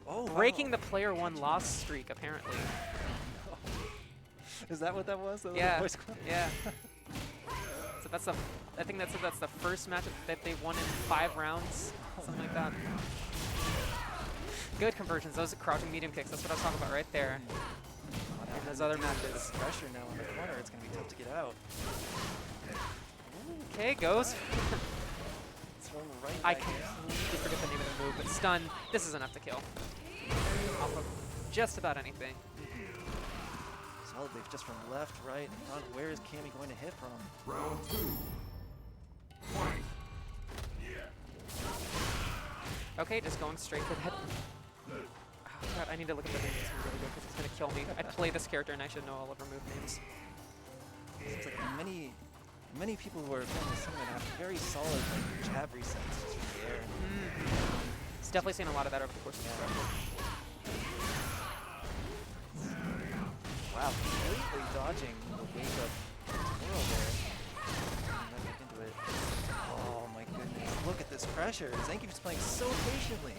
Oh, breaking the player 1 loss streak apparently. Is that what that was? The little Yeah, voice clip? yeah. So I think that's the first match that they won in 5 rounds, something like that. Good conversions. Those are crouching medium kicks. That's what I was talking about right there. In those other matches. Pressure now in the corner. It's gonna be tough to get out. Okay, goes. Thrown right I back in. completely forget the name of the move, but stun. This is enough to kill. Off of just about anything. Solid leaf just from left, right, and front. Where is Cammy going to hit from? Round 2. Fight. Okay, just going straight for that. Oh god, I need to look at the names really good because it's gonna kill me. I play this character and I should know all of her move names. Seems like many people who are playing this tournament have very solid jab resets just from the air. It's definitely seen a lot of that over the course of the session. Wow, completely dodging the wake up twirl there. Right back into it. Oh my goodness, look at this pressure. Zangief's playing so patiently.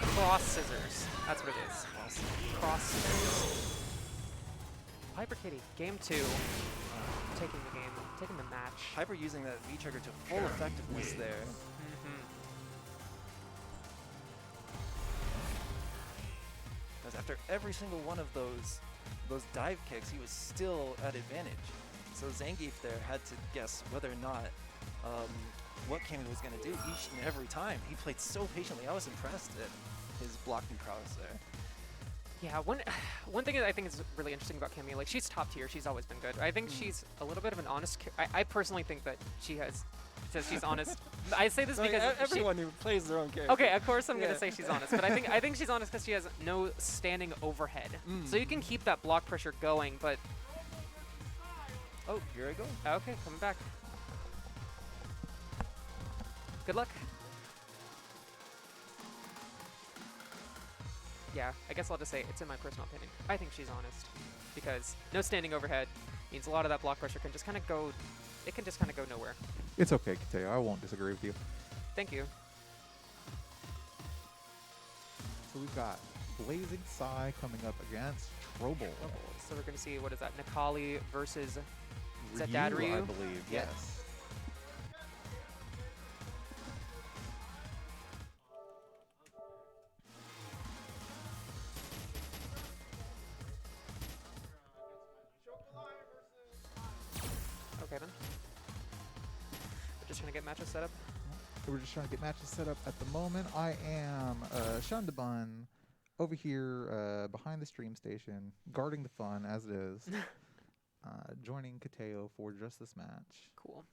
Cross scissors. That's what it is. Cross scissors. PiperKitty, game 2. Taking the game, taking the match. Piper using that V-trigger to full effectiveness there. Because after every single one of those dive kicks, he was still at advantage. So Zangief there had to guess whether or not what Cammy was going to do each and every time. He played so patiently. I was impressed at his blocking prowess there. Yeah, one thing that I think is really interesting about Cammy, like she's top tier, she's always been good. I think she's a little bit of an honest. I personally think that she says she's honest. I say this because everyone who plays their own character. Okay, of course I'm Yeah. gonna say she's honest, but I think she's honest because she has no standing overhead, so you can keep that block pressure going. But Oh, here I go. okay, coming back. Good luck. Yeah, I guess I'll just say it's in my personal opinion. I think she's honest because no standing overhead means a lot of that block pressure can just kind of go. It can just kind of go nowhere. It's okay, Kateo. I won't disagree with you. Thank you. So we've got BlazingSai coming up against Troubull. So we're gonna see what is that? Nikali versus. Is that Ryu, Dad Ryu? I believe. Yeah. Yes. just trying to get matches set up. We're just trying to get matches set up at the moment. I am Shundabun over here behind the stream station, guarding the fun as it is, joining Kateo for just this match. Cool.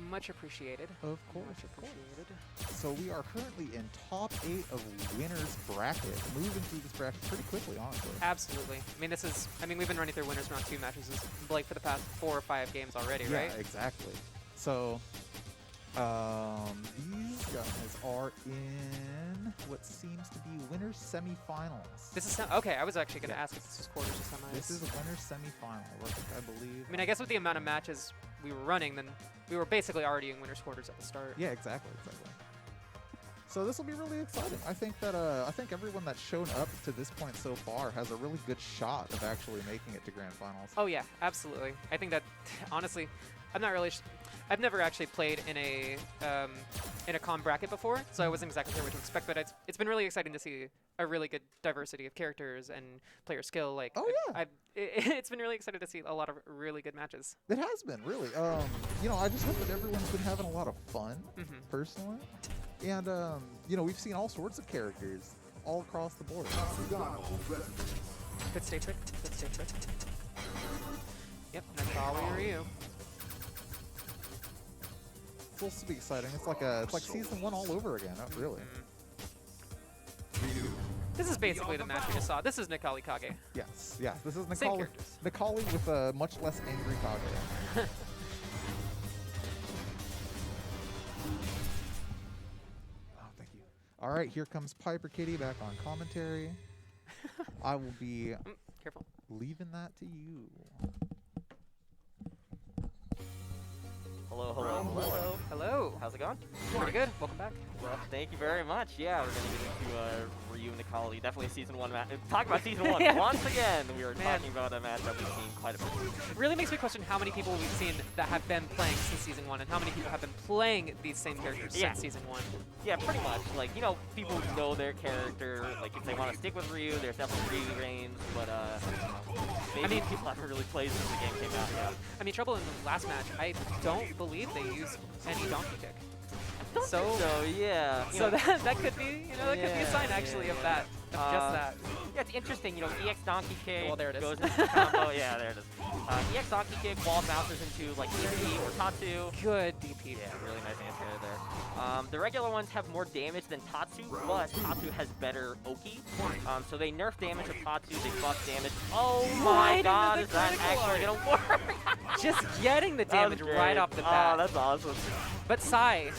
Much appreciated. Of course, Much of course. appreciated. So we are currently in top 8 of winners bracket, moving through this bracket pretty quickly, honestly. Absolutely. I mean, we've been running through winners round 2 matches, like, for the past 4 or 5 games already, Yeah, right? exactly. So these guys are in what seems to be winners semifinals. This is okay. I was actually going to Yeah. ask if this was quarters or semis. This is a winners semifinal, I believe. I mean, I guess with the amount of matches we were running, then we were basically already in winners quarters at the start. Yeah, exactly. So this will be really exciting. I think that I think everyone that's shown up to this point so far has a really good shot of actually making it to grand finals. Oh yeah, absolutely. I think that honestly, I'm not really. I've never actually played in a com bracket before, so I wasn't exactly sure what to expect. But it's been really exciting to see a really good diversity of characters and player skill. Like, Oh, yeah. It's been really exciting to see a lot of really good matches. It has been, really. You know, I just hope that everyone's been having a lot of fun, personally. And, you know, we've seen all sorts of characters all across the board. Good stay tricked. Good stay tricked. Yep, that's all we were you. It's supposed to be exciting. It's like season 1 all over again, not really. This is basically the match we just saw. This is Nikali Kage. Yes, this is Same Nikali, characters. Nikali with a much less angry Kage. Oh, thank you. All right, here comes PiperKitty back on commentary. I will be Careful. leaving that to you. Hello, hello, hello. Hello. How's it going? Pretty good. Welcome back. Well, thank you very much. Yeah, we're going to get into Ryu Nikali. Definitely a season 1 match. Talk about season 1 Yeah. once again. We are Man. talking about a match that we've seen quite a bit. Really makes me question how many people we've seen that have been playing since season 1, and how many people have been playing these same characters Yeah. since season 1. Yeah, pretty much. Like, you know, people know their character. Like, if they want to stick with Ryu, there's definitely Ryu reigns. But, maybe people haven't really played since the game came out. Yeah. I mean, Troubull in the last match, I don't believe they used any donkey kick. So yeah. You So know, that could be, that could be a sign actually of that, of just that. Yeah, it's interesting. You know, EX Donkey Kick Well, there it is. goes into the combo. Yeah, there it is. EX Donkey Kick wall bounces into like DP or Tatsu. Good DP. Yeah, really nice answer there. The regular ones have more damage than Tatsu, but Tatsu has better Oki. So they nerf damage of Tatsu, they buff damage. Oh my Right god, into is the that critical actually art. gonna work? Just getting the That was damage right great. off the bat. Oh, that's awesome. But Sai,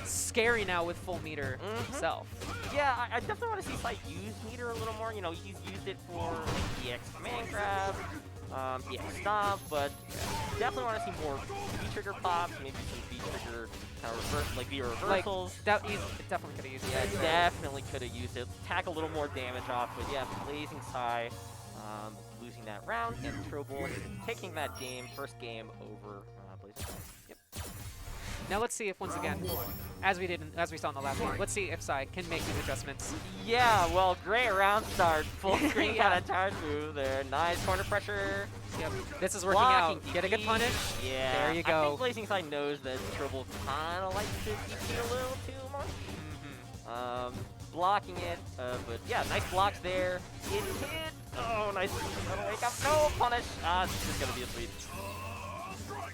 scary now with full meter himself. Yeah, I definitely want to see Sai use meter a little more. You know, he's used it for like, EX command grab, EX stop, but definitely want to see more V-trigger pops, maybe some V-trigger kind of reverse, like V-reversals. That he's definitely could have used Yeah, it. definitely could have used it. Tack a little more damage off, but yeah, BlazingSai losing that round, and Troubull taking that game, first game over BlazingSai. Yep. Now let's see if once again, as we saw in the last game, let's see if Sai can make these adjustments. Yeah, well, great round start. Full screen Yeah. kind of charge move there. Nice corner pressure. Yep, this is working Blocking out. Get a good DP. punish. Yeah. There you go. I think BlazingSai knows that Troubull kind of likes to DP a little too much. Blocking it, but yeah, nice blocks there. It hit. Oh, nice. Wake up. No punish. This is gonna be a sweep.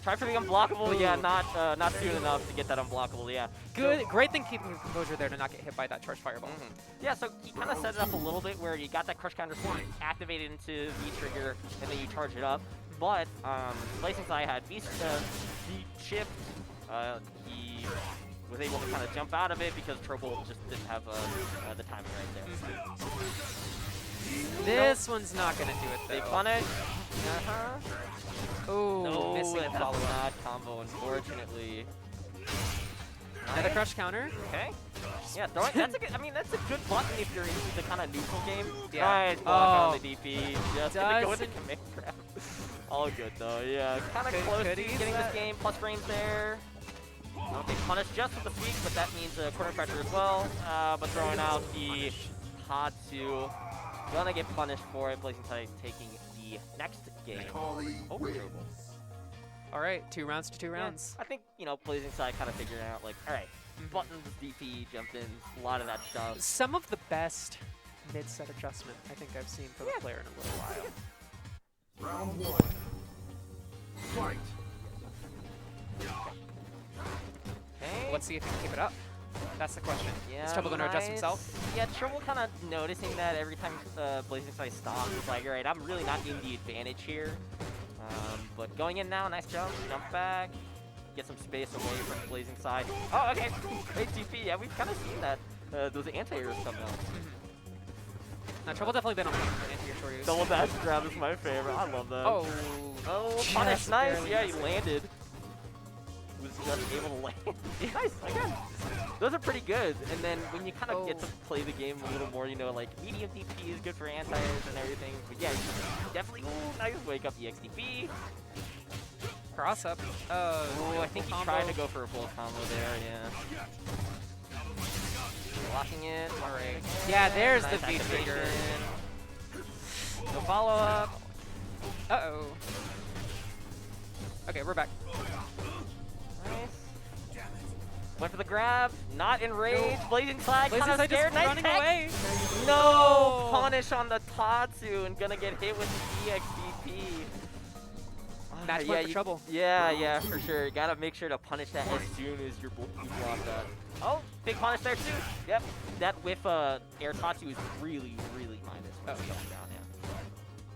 Try for the unblockable. Ooh. Yeah, not soon enough to get that unblockable. Yeah. Good, great thing keeping your composure there to not get hit by that charged fireball. Yeah, so he kind of set it up a little bit where you got that crush counter activated into V-trigger, and then you charge it up. But BlazingSai had V-chip. He was able to kind of jump out of it because Troubull just didn't have the timing right there. This one's not gonna do it though. Big punish. Oh, No, missing that's follow up. not combo, unfortunately. Another crush counter. Okay. Yeah, throwing, that's a good, I mean, that's a good button if you're in the kind of neutral game. Yeah. Nice block on Oh. the DP. Just gonna go with the Doesn't- command grab. All good though, yeah. Kind of close could to use getting that. this game. Plus frames there. Okay, punish just with the sweep, but that means corner pressure as well. But throwing out the Tatsu. Gonna get punished for it. BlazingSai taking the next game. Nikali Oh, wins. Troubull. All right, 2 rounds to 2 Yeah, rounds. I think, BlazingSai kind of figuring out, like, all right, Mhm. buttons, DP, jump-ins, a lot of that stuff. Some of the best mid-set adjustment I think I've seen from a player in a little while. Round one. Fight. Okay. Let's see if he can keep it up. That's the question. Yeah, Is Troubull going to adjust himself? Yeah, Troubull kind of noticing that every time BlazingSai stops. It's like, all right, I'm really not in the advantage here. But going in now, nice jump back, get some space away from BlazingSai. Oh, okay, great TP. Yeah, we've kind of seen that. Those anti-airs come out. Now, Troubull definitely been on the anti-air short use. Double dash grab is my favorite. I love that. Oh, Punish, just nice. barely Yeah, he missed it. landed. Was just able to land. Nice, again. Those are pretty good. And then when you kind of get to play the game a little more, like medium DP is good for anti-airs and everything. But yeah, definitely, nice wake up EXDP. Cross up. Oh, I think he combo. tried to go for a full combo there, yeah. Blocking it. Alright. Yeah, there's the Nice V trigger. activation. No follow up. Uh-oh. Okay, we're back. Nice. Went for the grab. Not enraged. BlazingSai kind of BlazingSai scared. just Nice running tech. away. No! Oh. Punish on the Tatsu and gonna get hit with the EXDP. Match point for Troubull. Yeah, for sure. You gotta make sure to punish that as soon as you block that. Oh, big punish there too. Yep. That whiff air Tatsu is really, really minus when it's going down, yeah.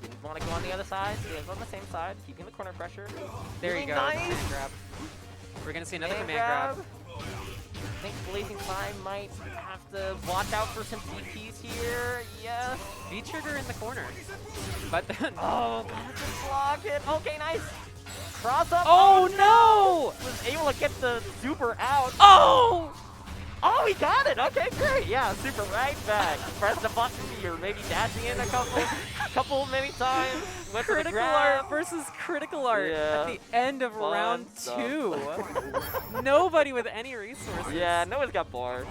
Didn't want to go on the other side, so he was on the same side, keeping the corner pressure. There you go. Nice. Command grab. We're gonna see another Command command grab. I think BlazingSai might have to watch out for some DPs here. Yes. V trigger in the corner. But then. Oh, gotta just block it. Okay, nice. Cross up. Oh no! Was able to get the super out. Oh! Oh, he got it. Okay, great. Yeah, super right back. Press the button. You're maybe dashing in a couple many times. Went for the Critical grab. art versus critical art Yeah. at the end of Fun round stuff. 2. Nobody with any resources. Yeah, no one's got bar.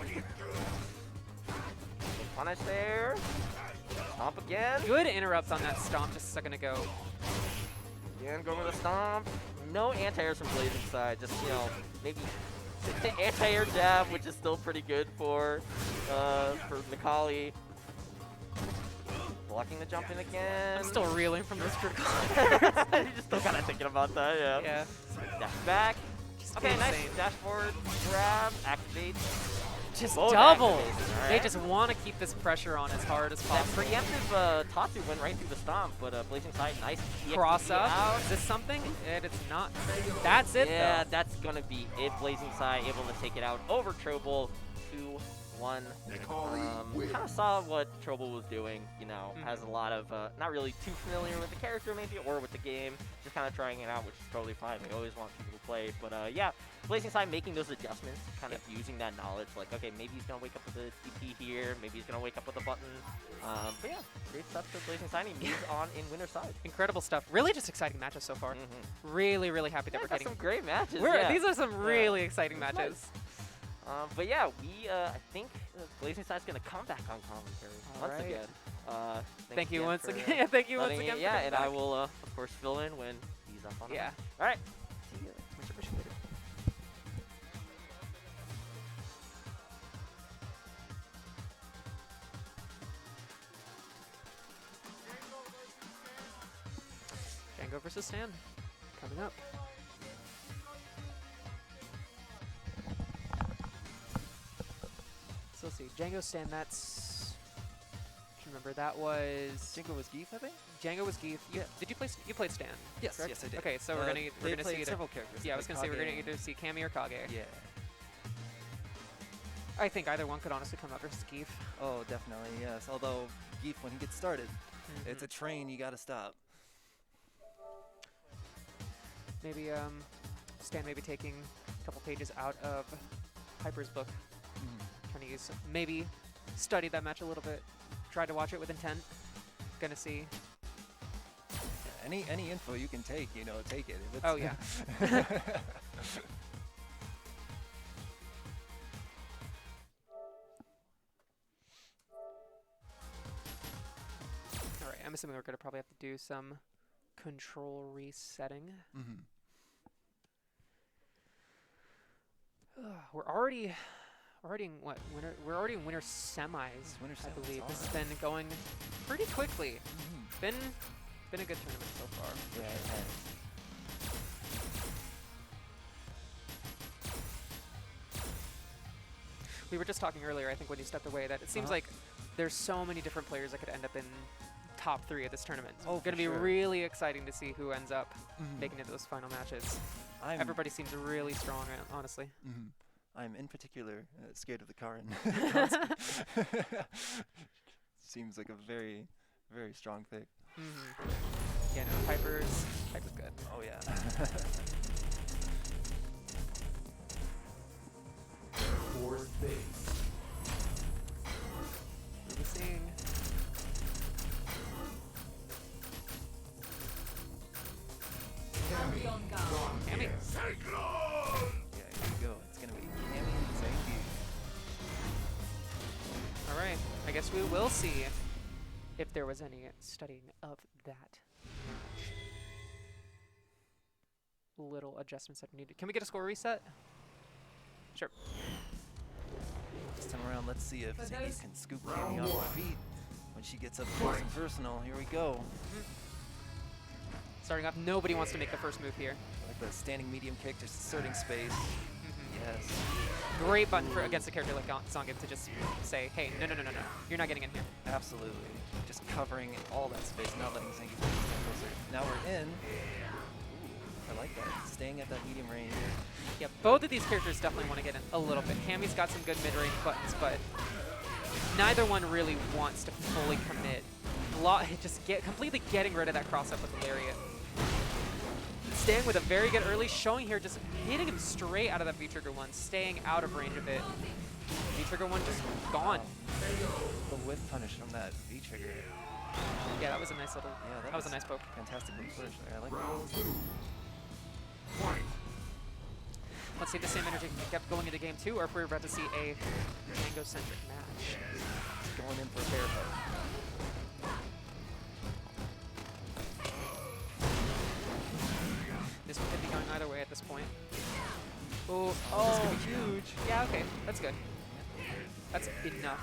Punish there. Stomp again. Good interrupts on that stomp just a second ago. Again, going with a stomp. No anti-airs from BlazingSai. Just, maybe the anti-air jab, which is still pretty good for Nikali. Blocking the jump in again. I'm still reeling from this critical. You're just still kind of thinking about that, yeah. Yeah. Dash back. Just Okay, nice. insane. Dash forward, grab, activate. Just Both double. activations, They alright. just want to keep this pressure on as hard as That possible. preemptive Tatsu went right through the stomp, but BlazingSai, nice. Cross EXP up. out. Is this something? It's not. That's it Yeah, though. that's gonna be it. BlazingSai able to take it out over Troubull. 2-1. wins. Kind of saw what Troubull was doing. Mhm. Has a lot of not really too familiar with the character maybe or with the game. Just kind of trying it out, which is totally fine. We always want people to play, but yeah, BlazingSai making those adjustments, kind of using that knowledge. Like, okay, maybe he's gonna wake up with a DP here. Maybe he's gonna wake up with a button. But yeah, great stuff for BlazingSai. He moves on in winner's side. Incredible stuff. Really just exciting matches so far. Really, really happy that Yeah, we're got getting. some great matches. We're, yeah. These are some really exciting Nice. matches. But yeah, I think BlazingSai's gonna come back on commentary once Alright. again. Thank you once for, again. Thank you once letting again. it- for yeah, coming and I back. will of course fill in when he's up on. Yeah. All right. See you. Much appreciated. Django versus Stan coming up. So let's see. Django Stan, that's. Do you remember that was. Django was Geef, I think? Django was Geef. Yeah. Did you play? You played Stan? Yes, correct? yes, I did. Okay, so we're They gonna played see several characters. Yeah, I They was gonna played say we're gonna Kage either see Kami or Kage. Yeah. I think either one could honestly come out versus Geef. Oh, definitely, yes. Although, Geef, when he gets started, it's a Mhm. train you gotta stop. Maybe Stan maybe taking a couple pages out of Piper's book, trying to use maybe study that match a little bit, try to watch it with intent. Gonna see. Any info you can take, take it. If it's Oh yeah. All right, I'm assuming we're gonna probably have to do some control resetting. Mhm. We're already in what? We're already in winter semis, Winter I semis, believe. This has alright. been going pretty quickly. Mhm. Been a good tournament so far. Yeah, it has. We were just talking earlier, I think, when you stepped away, that it seems like there's so many different players that could end up in top 3 of this tournament. Oh, It's going to for be sure. really exciting to see who ends up Mhm. making it to those final matches. I'm, Everybody seems really strong, honestly. mhm. I'm in particular scared of the Karin. Seems like a very, very strong pick. Yeah, no, Piper's good. Oh yeah. Fourth base. We're seeing. Cammy. Cammy. Cyclone. Yeah, here we go. It's gonna be Cammy and Zangief. All right, I guess we will see if there was any studying of that match. Little adjustments that are needed. Can we get a score reset? Sure. This time around, let's see if For those- Zangief can scoop Round Cammy off one. her feet when she gets up close and personal. Here we go. Starting off, nobody wants to make the first move here. Like the standing medium kick, just asserting space. Yes. Great button for against a character like Zangief to just say, hey, no, you're not getting in here. Absolutely. Just covering all that space, not letting Zangief take a step closer. Now we're in. Ooh, I like that. Staying at that medium range. Yeah, both of these characters definitely want to get in a little bit. Cammy's got some good mid-range buttons, but neither one really wants to fully commit. Just completely getting rid of that cross-up with the lariat. Staying with a very good early, showing here just hitting him straight out of that V-trigger one, staying out of range of it. V-trigger one just gone. The whiff punish from that V-trigger. Yeah, that was a nice little, Yeah, that was a nice poke. Fantastic little push there. I like that. Round two. Fight. Let's see if the same energy kept going into game 2, or if we're about to see a Django-centric match. Going in for a bear hug. This one could be going either way at this point. Ooh, This oh, could be huge. yeah, okay, that's good. That's enough.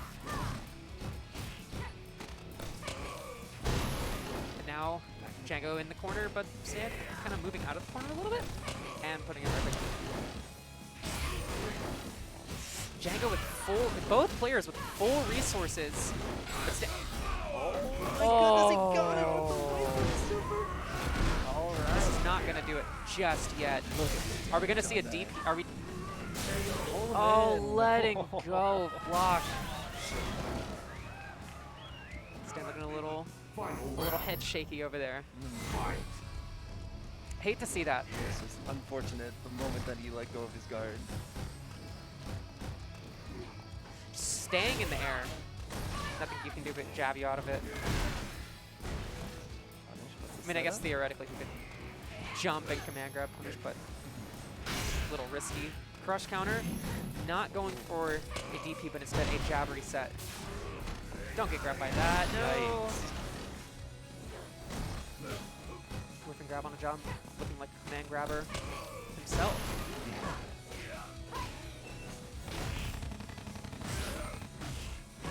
And now, Django in the corner, but Sam kind of moving out of the corner a little bit, and putting it right back in. Django with both players with full resources. But Oh my Oh. goodness, he got it with the laser super. All right. this is not gonna do it just yet. Look at this. Are we gonna see a DP? Are we? Pull him Oh, in. letting go, block. Stan looking a little head shaky over there. Fight. Hate to see that. It's just unfortunate the moment that he let go of his guard. Staying in the air. Nothing you can do but jab you out of it. I mean, I guess theoretically you could jump and command grab punish, but a little risky. Crush counter, not going for a DP, but instead a jab reset. Don't get grabbed by that, no! Whip and grab on a jump, looking like a command grabber himself.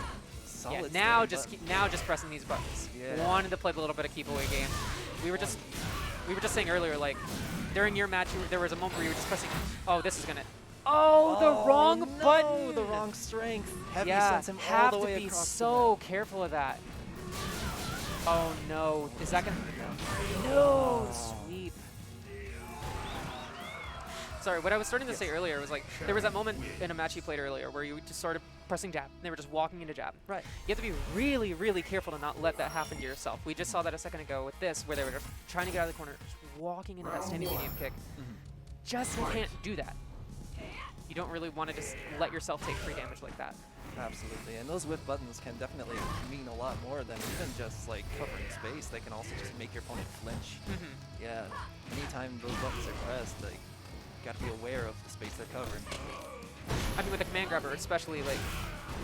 Yeah, Solid now stand, just but- now just pressing these buttons. Yeah. Wanted to play the little bit of keep away game. We were just saying earlier, like during your match, there was a moment where you were just pressing. Oh, this is gonna. Oh, the wrong no, button. The wrong strength. Heavy Yeah, sends him all have the to way be across so careful of that. Oh no, is that gonna? No, sweep. Sorry, what I was starting to say earlier was like there was that moment in a match you played earlier where you just started pressing jab. And they were just walking into jab. Right. You have to be really, really careful to not let that happen to yourself. We just saw that a second ago with this, where they were just trying to get out of the corner, just walking into that standing medium kick. Just can't do that. You don't really want to just let yourself take free damage like that. Absolutely, and those whip buttons can definitely mean a lot more than even just like covering space. They can also just make your opponent flinch. Yeah, anytime those buttons are pressed, like, you gotta be aware of the space they're covering. I mean, with a command grabber, especially, like,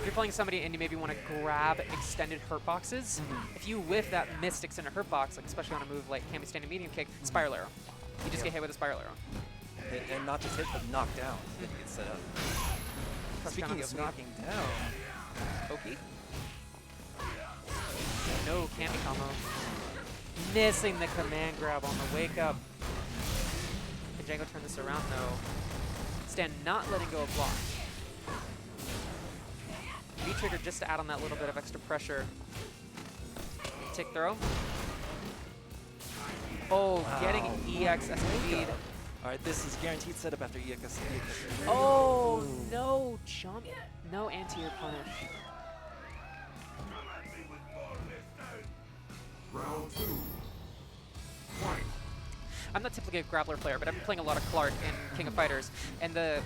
if you're playing somebody and you maybe want to grab extended hurt boxes, if you whiff that Mystics in a hurt box, like especially on a move like Cammy standing medium kick, spiral arrow. You just get hit with a spiral arrow. hit, and not just hit, but knock down. Then you get set up. Press down on Speaking the of sweep. knocking down, Oki. No Kami combo. Missing the command grab on the wake up. Can Django turn this around? No. Stan not letting go of block. V-trigger just to add on that little bit of extra pressure. Tick throw. Oh, Wow. getting EX SP'd. all right, this is guaranteed setup after EX. Oh, no jump. No anti-air punish. Round 2. Fight. I'm not typically a grappler player, but I've been playing a lot of Clark in King of Fighters, and the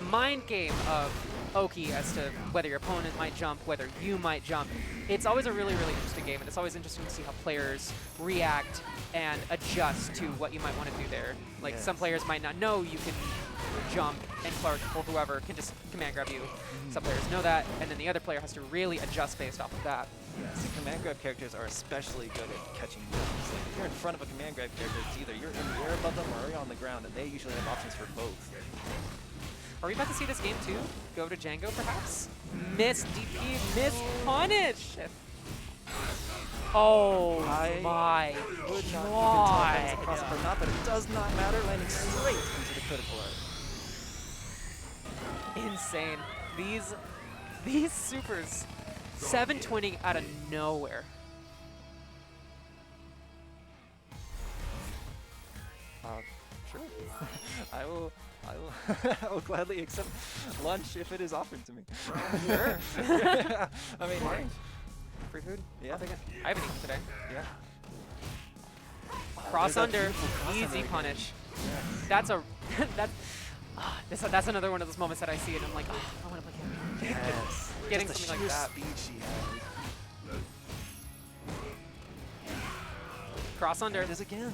mind game of Oki as to whether your opponent might jump, whether you might jump, it's always a really, really interesting game, and it's always interesting to see how players react and adjust to what you might want to do there. Like, some players might not know you can jump, and Clark or whoever can just command grab you. Some players know that, and then the other player has to really adjust based off of that. Yes, the command grab characters are especially good at catching moves. Like if you're in front of a command grab character, it's either you're in the air above them or you're on the ground, and they usually have options for both. Are we about to see this game too? Go to Django, perhaps? Miss DP, miss punish! Oh my Would not even tell god! if that was a cross or not, but it does not matter, landing straight into the critical art. Insane. These supers, 720 out of nowhere. Sure. I will I will gladly accept lunch if it is offered to me. Sure. I mean, hey, Free food? yeah. I'll take it. I haven't eaten today. Yeah. Cross There's that under, beautiful cross easy under again. punish. Yes. That's a that's another one of those moments that I see and I'm like, oh, I want to play him. Yes. Getting Just the something like sheer that. speed she has. Cross under. There it is again.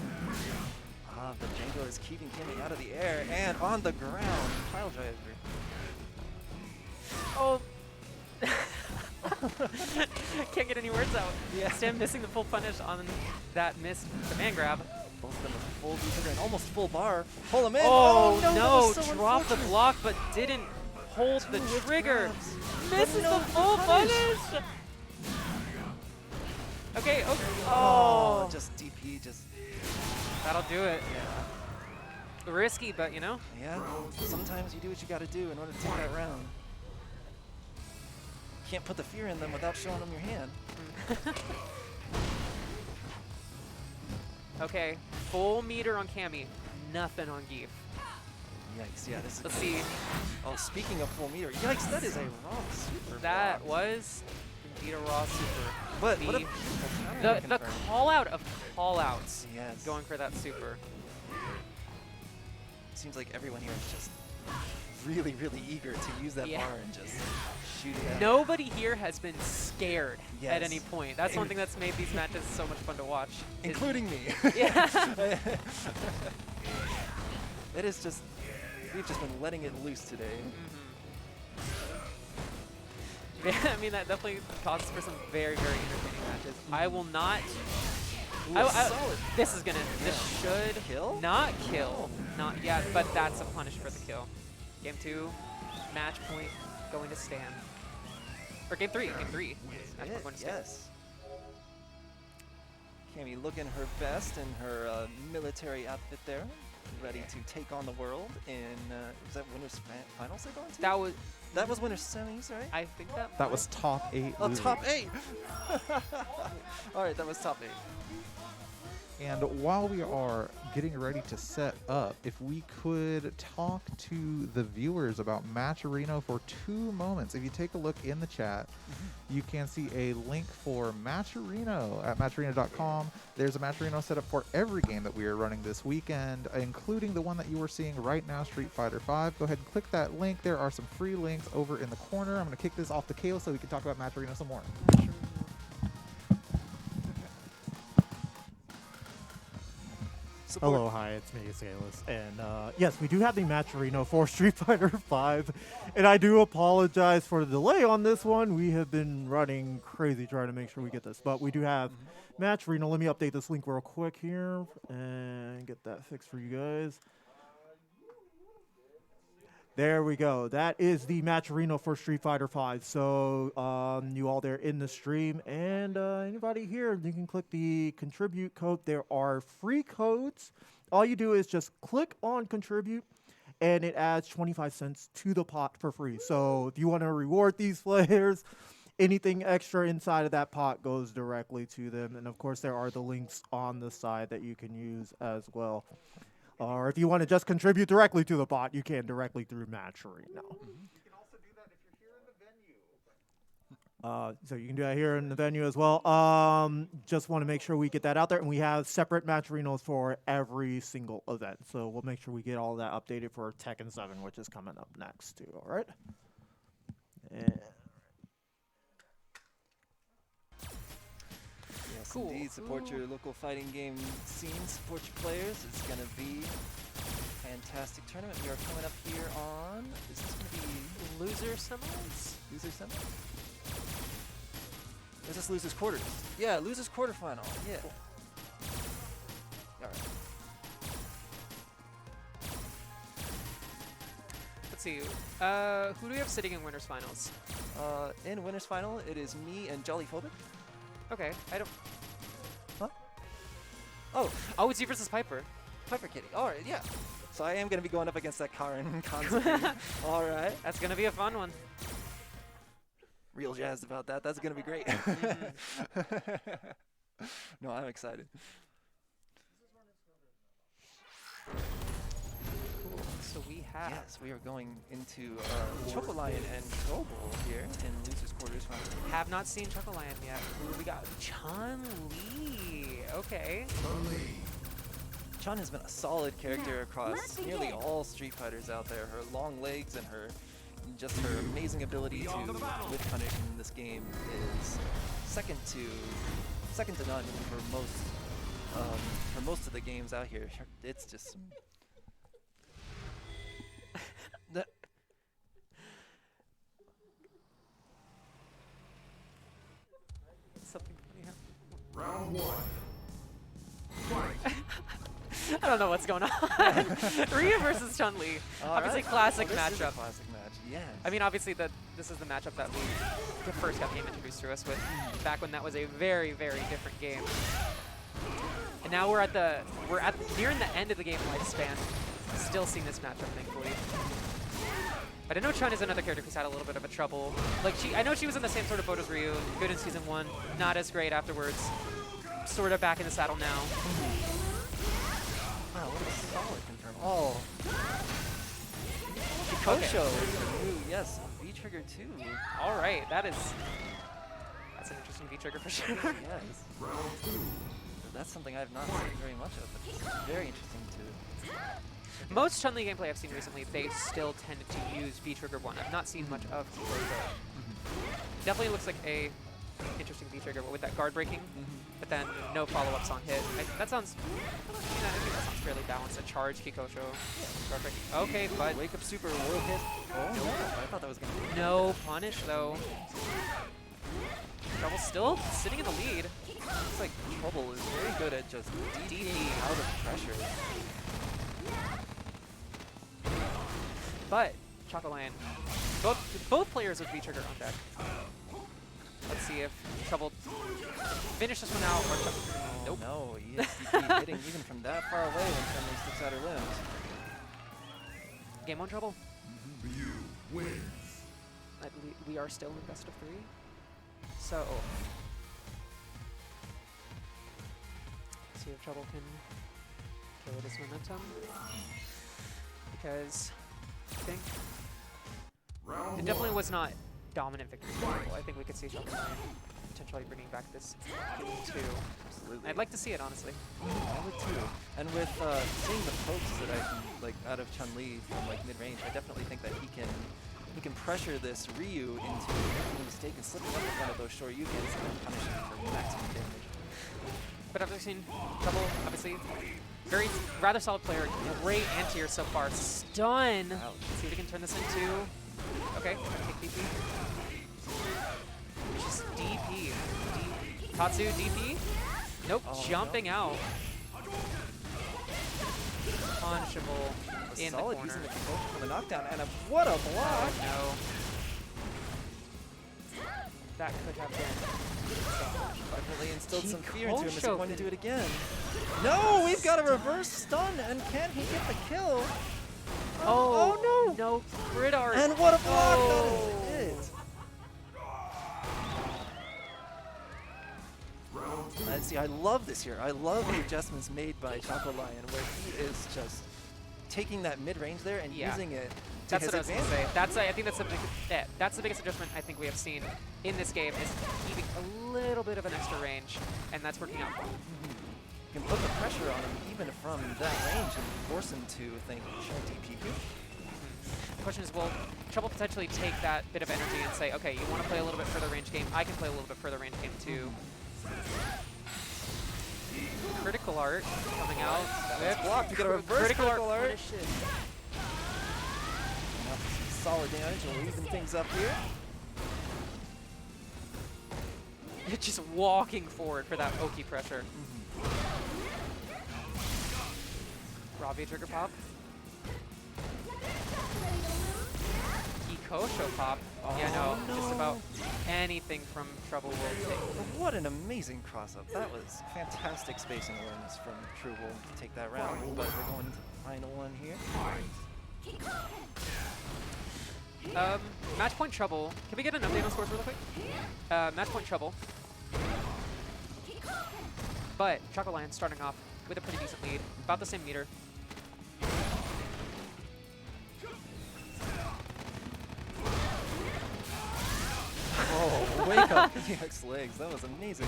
Ah, but Django is keeping Kimmy out of the air and on the ground. Pile driver. Oh. Can't get any words out. Yeah. Stan missing the full punish on that missed command grab. Both of them with full V-trigger and almost full bar. Pull him in. Oh, that no, was so dropped the unfortunate. block but didn't hold the Two with trigger. grabs. Misses No the full punish. punish. Okay, okay. Oh, Oh, just DP, just that'll do it. yeah. Risky, but you know. Yeah. Sometimes you do what you got to do in order to take that round. Can't put the fear in them without showing them your hand. Okay, full meter on Cammy, nothing on Geef. Yikes! Yeah, this is. Let's see. Oh, speaking of full meter, yikes! That is a raw super. That block. was indeed a raw super. But what a the- beautiful counter The to confirm. call out of call outs Yes. going for that super. Seems like everyone here is just really, really eager to use that Yeah. bar and just shoot it out. Nobody here has been scared at Yes. any point. That's one thing that's made these matches so much fun to watch. is- Including me. Yeah. It is just, we've just been letting it loose today. Yeah, I mean, that definitely causes for some very, very entertaining matches. I will not. Ooh, solid. This is gonna. This should Kill? not kill. Not yet, but that's a punish for the kill. Game 2, match point going to Stan. Or game 3. Game 3. Match point going to Stan. Yes. Cammy looking her best in her military outfit there, ready to take on the world in, was that Winners Finals they're going to? That was Winners Semis, right? I think that. That was top 8. Oh, losers. top 8! Alright, that was top 8. And while we are getting ready to set up, if we could talk to the viewers about Matcherino for 2 moments. If you take a look in the chat, you can see a link for Matcherino at Matcherino.com. There's a Matcherino set up for every game that we are running this weekend, including the one that you are seeing right now, Street Fighter V. Go ahead and click that link. There are some free links over in the corner. I'm going to kick this off to Kale so we can talk about Matcherino some more. Support. Hello, hi, it's me, Scaleless. And yes, we do have the Matcherino for Street Fighter V. And I do apologize for the delay on this one. We have been running crazy trying to make sure we get this. But we do have Matcherino. Let me update this link real quick here and get that fixed for you guys. There we go. That is the match arena for Street Fighter V. So you all there in the stream and anybody here, you can click the contribute code. There are free codes. All you do is just click on contribute and it adds 25 cents to the pot for free. So if you want to reward these players, anything extra inside of that pot goes directly to them. And of course, there are the links on the side that you can use as well. Or if you want to just contribute directly to the pot, you can directly through Match Arena. You can also do that if you're here in the venue. So you can do that here in the venue as well. Just want to make sure we get that out there. And we have separate Match Arenas for every single event. So we'll make sure we get all that updated for Tekken 7, which is coming up next too. All right? And Yes, Cool. indeed. Support your local fighting game scene. Support your players. It's going to be a fantastic tournament. We are coming up here on. Is this going to be Loser semis? Loser semi? Or is this losers quarters? Yeah, losers quarterfinal. Yeah. Cool. All right. Let's see. Who do we have sitting in winners finals? In winners final, it is me and Jolly Phobic. Okay, I don't. Huh? Oh, Oh, it's you versus Piper. PiperKitty. All right, yeah. So I am going to be going up against that Karen constantly. All right. That's gonna be a fun one. Real jazzed about that. That's going to be great. No, I'm excited. Cool. So we have. Yes, we are going into Chocolion and Troubull here in losers quarters final. Have not seen Chocolion yet. Who do we got? Chun-Li. Okay. Chun has been a solid character Now, across let's nearly begin. all Street Fighters out there. Her long legs and her amazing ability to whip punish in this game is second to none for most of the games out here. It's just Something funny happened. Round one. Fight. I don't know what's going on. Ryu versus Chun-Li. Obviously, classic This is a matchup. classic match. Yes. I mean, obviously, this is the matchup that we the first got game introduced to us with, back when that was a very, very different game. And now we're nearing the end of the game lifespan. Still seeing this matchup, thankfully. But I know Chun is another character who's had a little bit of a trouble. Like I know she was in the same sort of boat as Ryu. Good in season 1, not as great afterwards. Sort of back in the saddle now. Wow, what a solid confirm. Oh. Okay. Kosho. Ooh, yes. V-trigger too. All right, that's an interesting V-trigger for sure. Yes. That's something I have not seen very much of, but it's very interesting to. Most Chun-Li gameplay I've seen recently, they still tend to use V-trigger 1. I've not seen much of Kosho. Definitely looks like a interesting V-trigger with that guard breaking, but then no follow-ups on hit. That sounds, I think that sounds fairly balanced. A charge Kikosho, guard breaking. Okay, but Wake up super will hit. Oh, no. I thought that was going to be. no punish though. Trouble still sitting in the lead. Looks like Troubull is very good at just DDing out of pressure. But Chocolion, both players with V-trigger on deck. Let's see if Trouble finish this one out or nope. No, he is DP hitting even from that far away when somebody sticks out her limbs. Game 1 Trouble. Ryu wins. We are still in best of 3. So see if Trouble can carry this momentum. Because I think Round it definitely one. was not dominant victory for Trouble. I think we could see Chocolion potentially bringing back this game too. Absolutely. I'd like to see it, honestly. I would too. And with seeing the pokes that I can, like, out of Chun-Li from like mid-range, I definitely think that he can pressure this Ryu into making a mistake and slipping up with one of those short Yukins and then punishing him for maximum damage. But I've seen Trouble, obviously, rather solid player, great anti-air so far. Stun! Ouch. Let's see if we can turn this into, okay, kick DP. It's just DP. Tatsu, DP? Nope, Oh, jumping out. Punishable. A in the solid corner. using the control for the knockdown, and what a block! No. That could have been. Definitely instilled He some fear into him. Is he co-choked going to it. do it again? No, we've got a reverse stun, and can he get the kill? Oh, no! No grid art. And what a block! Oh. That is it. Round 2. And see, I love this here. I love the adjustments made by Chocolion, where he is just taking that mid-range there and Yeah. using it to That's his what I was advantage. gonna say. I think that's the biggest adjustment I think we have seen in this game is keeping a little bit of an extra range, and that's working out. You can put the pressure on him even from that range and force him to think, should I DP here? The question is, will Trouble potentially take that bit of energy and say, okay, you want to play a little bit further range game? I can play a little bit further range game too. Critical art coming out. That's blocked. You get a reverse critical art. Finishes. Enough solid damage. We'll even things up here. It's just walking forward for that Oki pressure. Ravi trigger pop. Kosho pop. Yeah, no, just about anything from Trouble will take. What an amazing cross-up. That was fantastic spacing awareness from Troubull to take that round. But we're going to the final one here. Match point Trouble. Can we get an update on scores really quick? Match point Trouble. But Chocolion starting off with a pretty decent lead, about the same meter. Oh, wake up DX legs. That was amazing.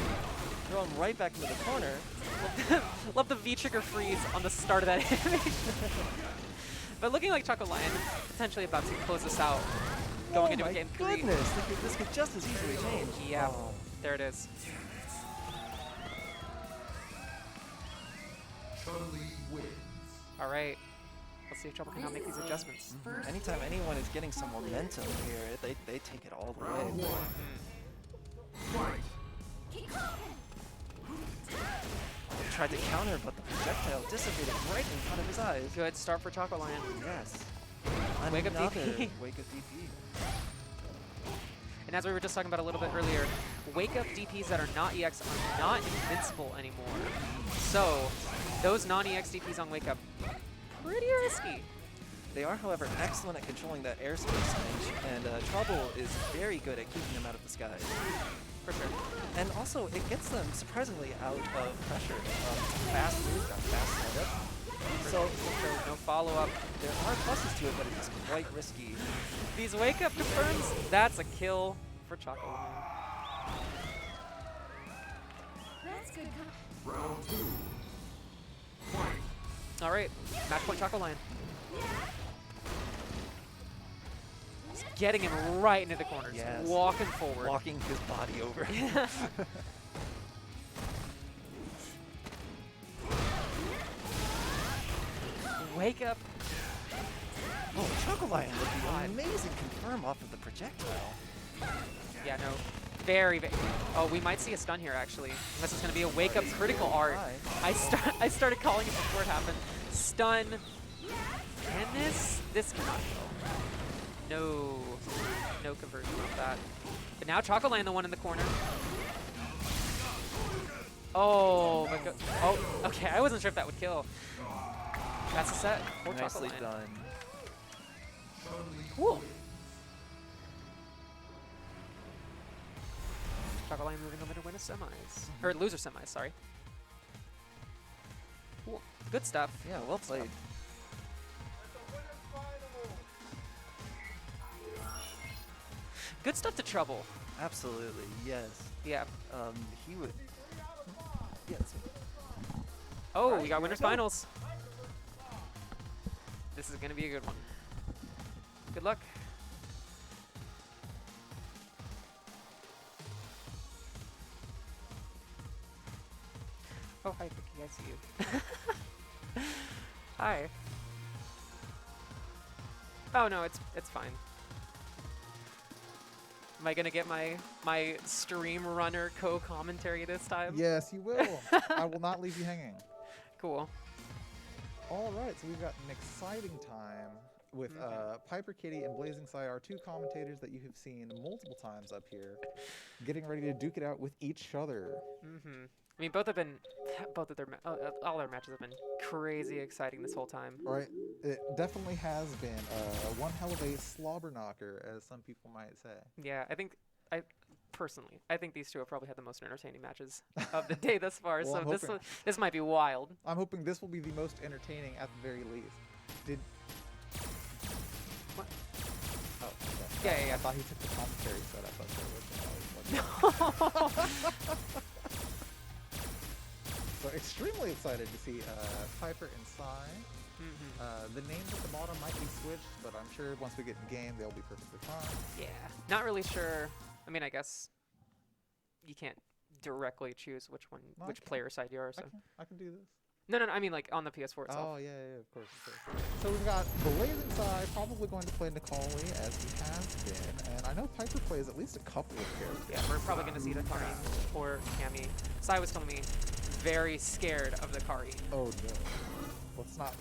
Throw him right back into the corner. Love the V-trigger freeze on the start of that animation. But looking like Chocolion potentially about to close this out. Going into a game 3. Goodness, this could just as easily change. Yeah, Oh. there it is. Chun-Li wins. All right. Let's see if Trouble can now make these adjustments. Anytime anyone is getting some momentum here, they take it all the Round way. 1. Fight. He tried to counter, but the projectile dissipated right in front of his eyes. Good start for Chocolion. Yes. Wake up Another DP. Wake up DP. And as we were just talking about a little bit earlier, wake-up DPs that are not EX are not invincible anymore. So those non-EX DPs on wake-up, pretty risky. They are, however, excellent at controlling that airspace range, and Trouble is very good at keeping them out of the skies. For sure. And also, it gets them surprisingly out of pressure. Fast move, got fast setup. So No follow-up. there are pluses to it, but it is quite risky. These wake-up confirms, that's a kill for Chocolion. That's good. Round 2. Fight. All right, match point Chocolion. Just getting him right into the corners, Yes. walking forward. Walking his body over. Wake up. Oh, Chocolion with God. the amazing confirm off of the projectile. Yeah, no. Very. Oh, we might see a stun here, actually. Unless it's going to be a wake-up critical art. I started calling it before it happened. Stun. Can this? This cannot go. No. No conversion of that. But now Chocolion, the one in the corner. Oh, my God. Oh, okay. I wasn't sure if that would kill. That's a set for Nicely Chocolion. done. Cool. Chocolion moving over to win a semis. Or loser semis, sorry. Cool. Good stuff. Yeah, well played. Good stuff to Trouble. Absolutely, yes. Yeah. He would. Yes. Oh, Alright, we got here we winners go. finals. This is going to be a good one. Good luck. Oh, hi, Vicky. I see you. Hi. Oh no, it's fine. Am I gonna get my stream runner co-commentary this time? Yes, you will. I will not leave you hanging. Cool. All right, so we've got an exciting time with PiperKitty and BlazingSai, our two commentators that you have seen multiple times up here, getting ready to duke it out with each other. I mean, all their matches have been crazy exciting this whole time. All right, it definitely has been one hell of a slobber knocker, as some people might say. Yeah, personally, I think these two have probably had the most entertaining matches of the day thus far. Well, So this might be wild. I'm hoping this will be the most entertaining at the very least. What? Oh, okay. Yeah. I thought he took the commentary setup up there. So extremely excited to see Piper and Sai. The names at the bottom might be switched, but I'm sure once we get in game, they'll be perfectly fine. Yeah, not really sure. I mean, I guess you can't directly choose which player side you are. So I can do this. no, I mean like on the PS4 itself. Oh yeah, of course. So we've got BlazingSai probably going to play Nicoli as he has been, and I know Piper plays at least a couple of characters. Yeah, we're probably going to see the Kari or Cammy. Sai was telling me very scared of the Kari. Oh no. Let's not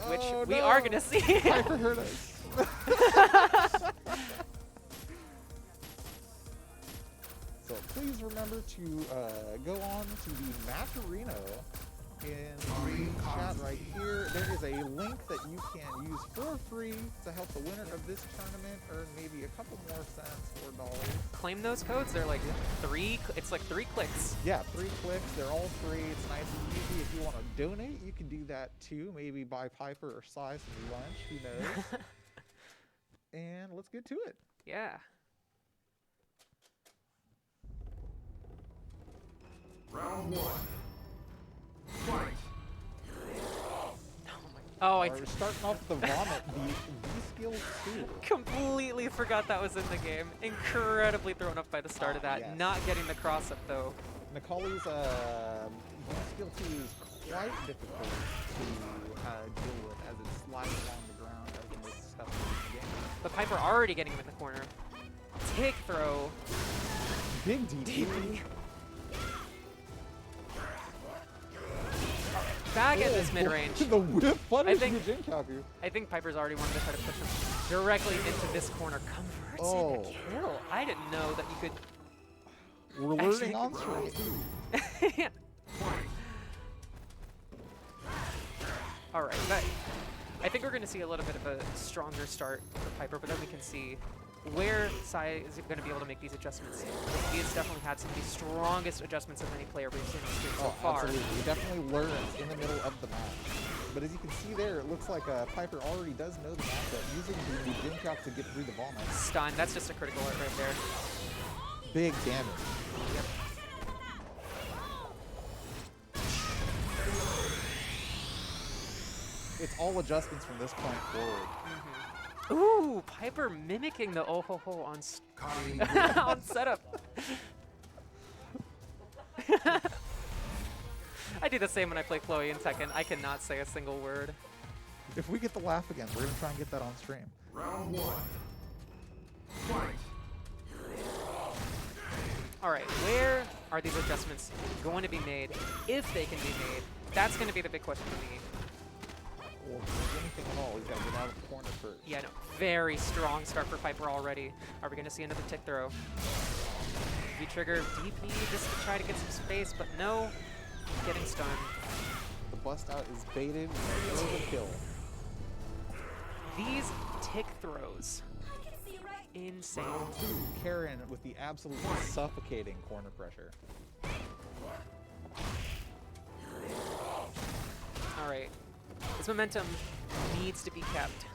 Which oh, we no. are going to see. Piper hurt us. So please remember to go on to the match arena in the chat right here. There is a link that you can use for free to help the winner of this tournament earn maybe a couple more cents or dollars. Claim those codes. They're like it's like 3 clicks. Yeah, 3 clicks. They're all free. It's nice and easy. If you want to donate, you can do that too. Maybe buy Piper or Sai some lunch. Who knows? And let's get to it. Yeah. Round 1. Fight. Oh, I We're starting off with the vomit. The skill 2. completely forgot that was in the game. Incredibly thrown off by the start of that. Yes. Not getting the cross up though. Nicoli's skill 2 is quite difficult to deal with as it slides along the ground as the most successful in the game. But Piper already getting him in the corner. Take throw. Big DP. Back at this mid range. The whip punish think- Eugene Kaku. I think Piper's already wanted to try to push him directly into this corner. Converts into kill. I didn't know that you could. We're Actually, learning on stream. Yeah. All right, but I think we're going to see a little bit of a stronger start for Piper, but then we can see where Sai is going to be able to make these adjustments. He has definitely had some of the strongest adjustments of any player we've seen on the stream so far. Absolutely. He definitely learns in the middle of the match. But as you can see there, it looks like Piper already does know the matchup, using the Jim Chop to get through the vomit. Stun, that's just a critical alert right there. Big damage. Yep. It's all adjustments from this point forward. Ooh, Piper mimicking the oh ho ho on on setup. I do the same when I play Chloe in Tekken. I cannot say a single word. If we get the laugh again, we're going to try and get that on stream. Round 1. Fight. All right, where are these adjustments going to be made, if they can be made? That's going to be the big question for me. Or anything at all, he's got to get out of the corner first. Yeah, no, very strong start for Piper already. Are we going to see another tick throw? We trigger DP just to try to get some space, but no, getting stunned. The bust out is baited, and throws a kill. These tick throws, insane. Karen with the absolutely suffocating corner pressure. All right, this momentum needs to be kept.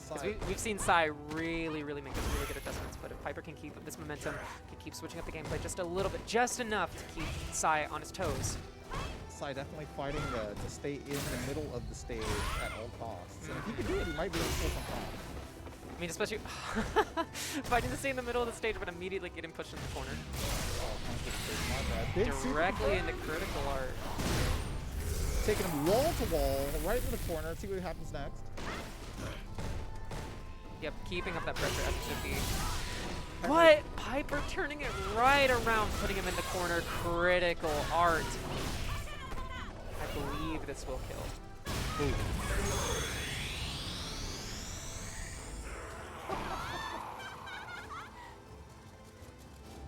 'Cause Sai, we've seen Sai really make those really good adjustments, but if Piper can keep up this momentum, can keep switching up the gameplay just a little bit, just enough to keep Sai on his toes. Sai definitely fighting to stay in the middle of the stage at all costs. And if he can do it, he might be able to pull something off. I mean, especially fighting to stay in the middle of the stage, but immediately getting pushed in the corner. Oh, my bad. Big super Directly kick. into critical art. Taking him wall to wall, right in the corner. Let's see what happens next. Yep, keeping up that pressure as it should be. What? Piper turning it right around, putting him in the corner. Critical art. I believe this will kill.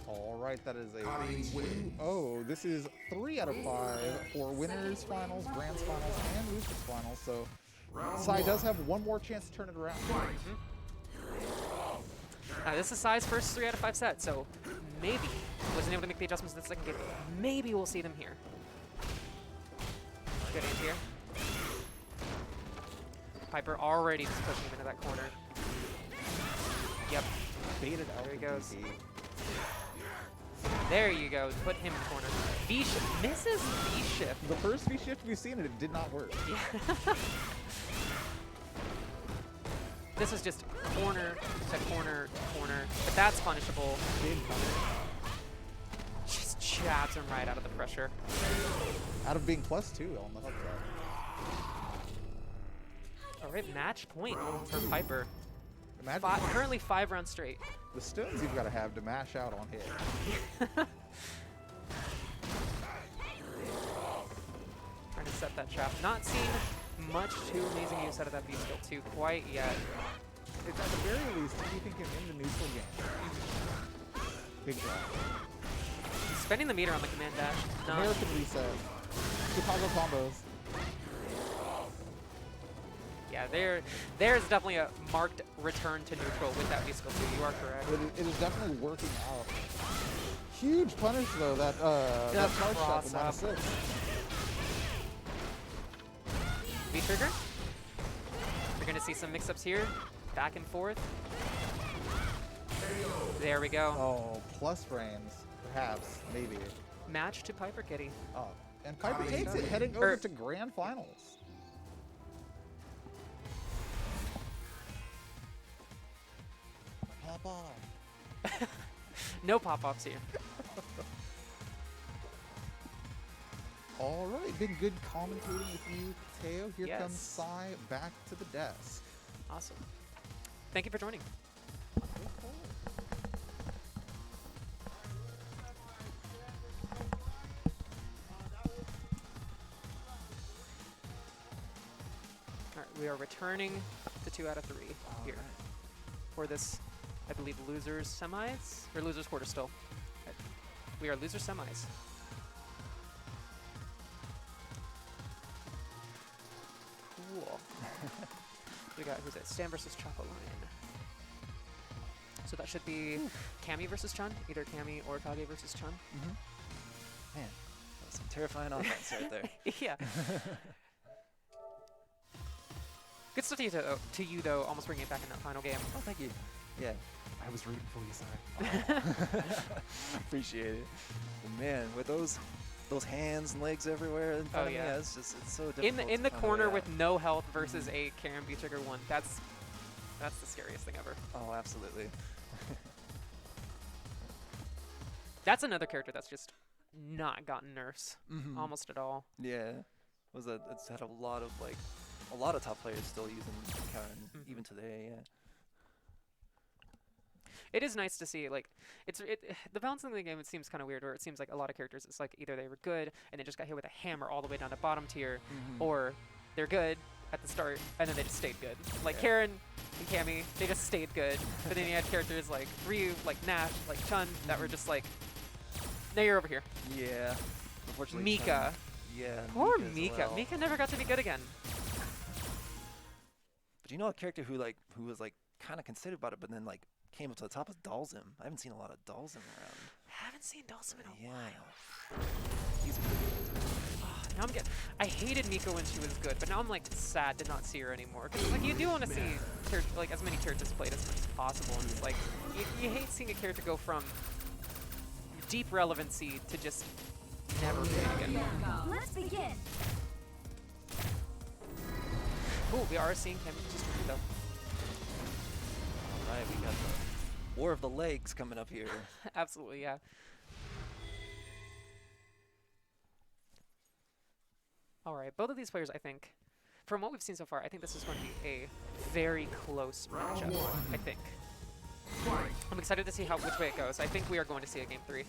All right, that is a Audience win. Oh, this is 3 out of 5 for winners finals, grands finals, and losers finals. So Round Sai does one. have one more chance to turn it around. Fight. This is Sai's first 3 out of 5 set, so maybe wasn't able to make the adjustments in the second game. Maybe we'll see them here. Good in here. Piper already just pushing him into that corner. Yep. Baited out. There he the goes. DP. There you go. Put him in the corner. V-shift. Misses V-shift. The first V shift we've seen, and it did not work. Yeah. This is just corner to corner to corner. But that's punishable. Big punish. Just jabs him right out of the pressure. Out of being +2 on the hook side. All right, match point for Piper. Imagine Currently 5 rounds straight. the stones you've got to have to mash out on hit. Trying to set that trap. Not seen much too amazing use out of that V skill too quite yet. It's at the very least, you think him in the neutral game. Big drop. Spending the meter on the command dash. Not American reset. Chicago combos. yeah, there's definitely a marked return to neutral with that V skill too. You are correct. It is definitely working out. Huge punish though, that charge shot cross from up. -6. V trigger. We're gonna see some mix-ups here. Back and forth. There we go. Oh, plus frames. Perhaps. Maybe. Match to PiperKitty. Oh. And Piper Audience takes it, win. heading over to grand finals. Pop off. No pop-ups here. All right, been good commentating with you, Teo. Here Yes. comes Sai back to the desk. Awesome. Thank you for joining. All right, we are returning to 2 out of 3 here for this, I believe, losers semis or losers quarter still. We are losers semis. Cool. We got who's it? Stan versus Chocolion. So that should be Cammy versus Chun, either Cammy or Kage versus Chun. Man, that was some terrifying offense right there. Yeah. Good stuff to you though, almost bringing it back in that final game. Oh, thank you. Yeah, I was rooting for you, Sai. Appreciate it. But man, with those hands and legs everywhere in front of me, yeah. it's so difficult. In the to find a corner way with out. no health versus a Karen B trigger 1. That's the scariest thing ever. Oh, absolutely. That's another character that's just not gotten nerfs Mhm. almost at all. Yeah, it's had a lot of top players still using Karen Mhm. even today. Yeah. It is nice to see, like, the balancing of the game, it seems kind of weird, where it seems like a lot of characters, it's like either they were good and they just got hit with a hammer all the way down to bottom tier, or they're good at the start and then they just stayed good. Like Yeah. Karen and Cammy, they just stayed good. But then you had characters like Ryu, like Nash, like Chun, that were just like, now you're over here. Yeah. Unfortunately, Mika. Yeah. Poor as Mika. well. Mika never got to be good again. But you know a character who was kind of considered about it, but then came up to the top of Dalzim. I haven't seen a lot of Dalzim around. Haven't seen Dawson in a Yeah. while. He's pretty good. Now I'm getting. I hated Miko when she was good, but now I'm sad to not see her anymore. Cause you do want to see as many characters played as much as possible, and it's you hate seeing a character go from deep relevancy to just never played again. Let's begin. Ooh, we are seeing him just though. All right, we got the War of the Legs coming up here. Absolutely, yeah. All right, both of these players, I think, from what we've seen so far, I think this is going to be a very close matchup. I think. I'm excited to see which way it goes. I think we are going to see a game 3.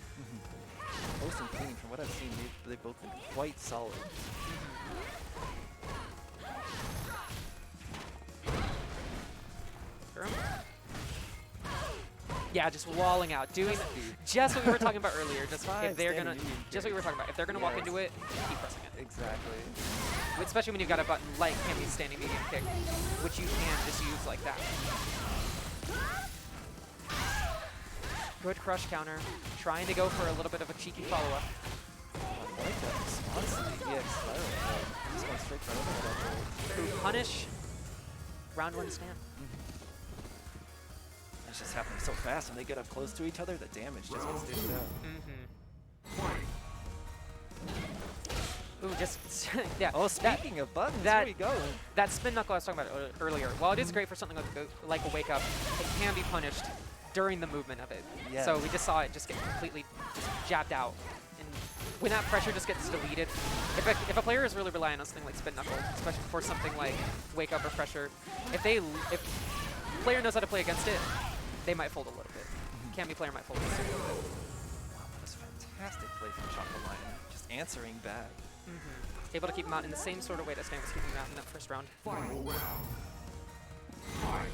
Close and clean. From what I've seen, they've both been quite solid. Yeah, just walling out, doing just what we were talking about earlier. Just Five if they're gonna, standing medium just what we were talking about. If they're gonna walk Yes. into it, keep pressing it. Exactly. Especially when you've got a button like Cammy's standing medium kick, which you can just use like that. Good crush counter, trying to go for a little bit of a cheeky follow-up. I like that response to the EX spiral. Just going straight for that. Who punish round 1 stand. It's just happening so fast when they get up close to each other. The damage just gets dished out. Ooh, just yeah. Oh, speaking of buttons, that- here we go. That spin knuckle I was talking about earlier, while it is great for something like a wake up, it can be punished during the movement of it. Yes. So we just saw it just get completely just jabbed out. And when that pressure just gets deleted, if a player is really relying on something like spin knuckle, especially for something like wake up or pressure, if the player knows how to play against it, they might fold a little bit. Cammy player might fold a little bit. Wow, that was fantastic play from Chocolion. Just answering back. Able to keep him out in the same sort of way that Stan was keeping him out in that first round. Final round. Fight.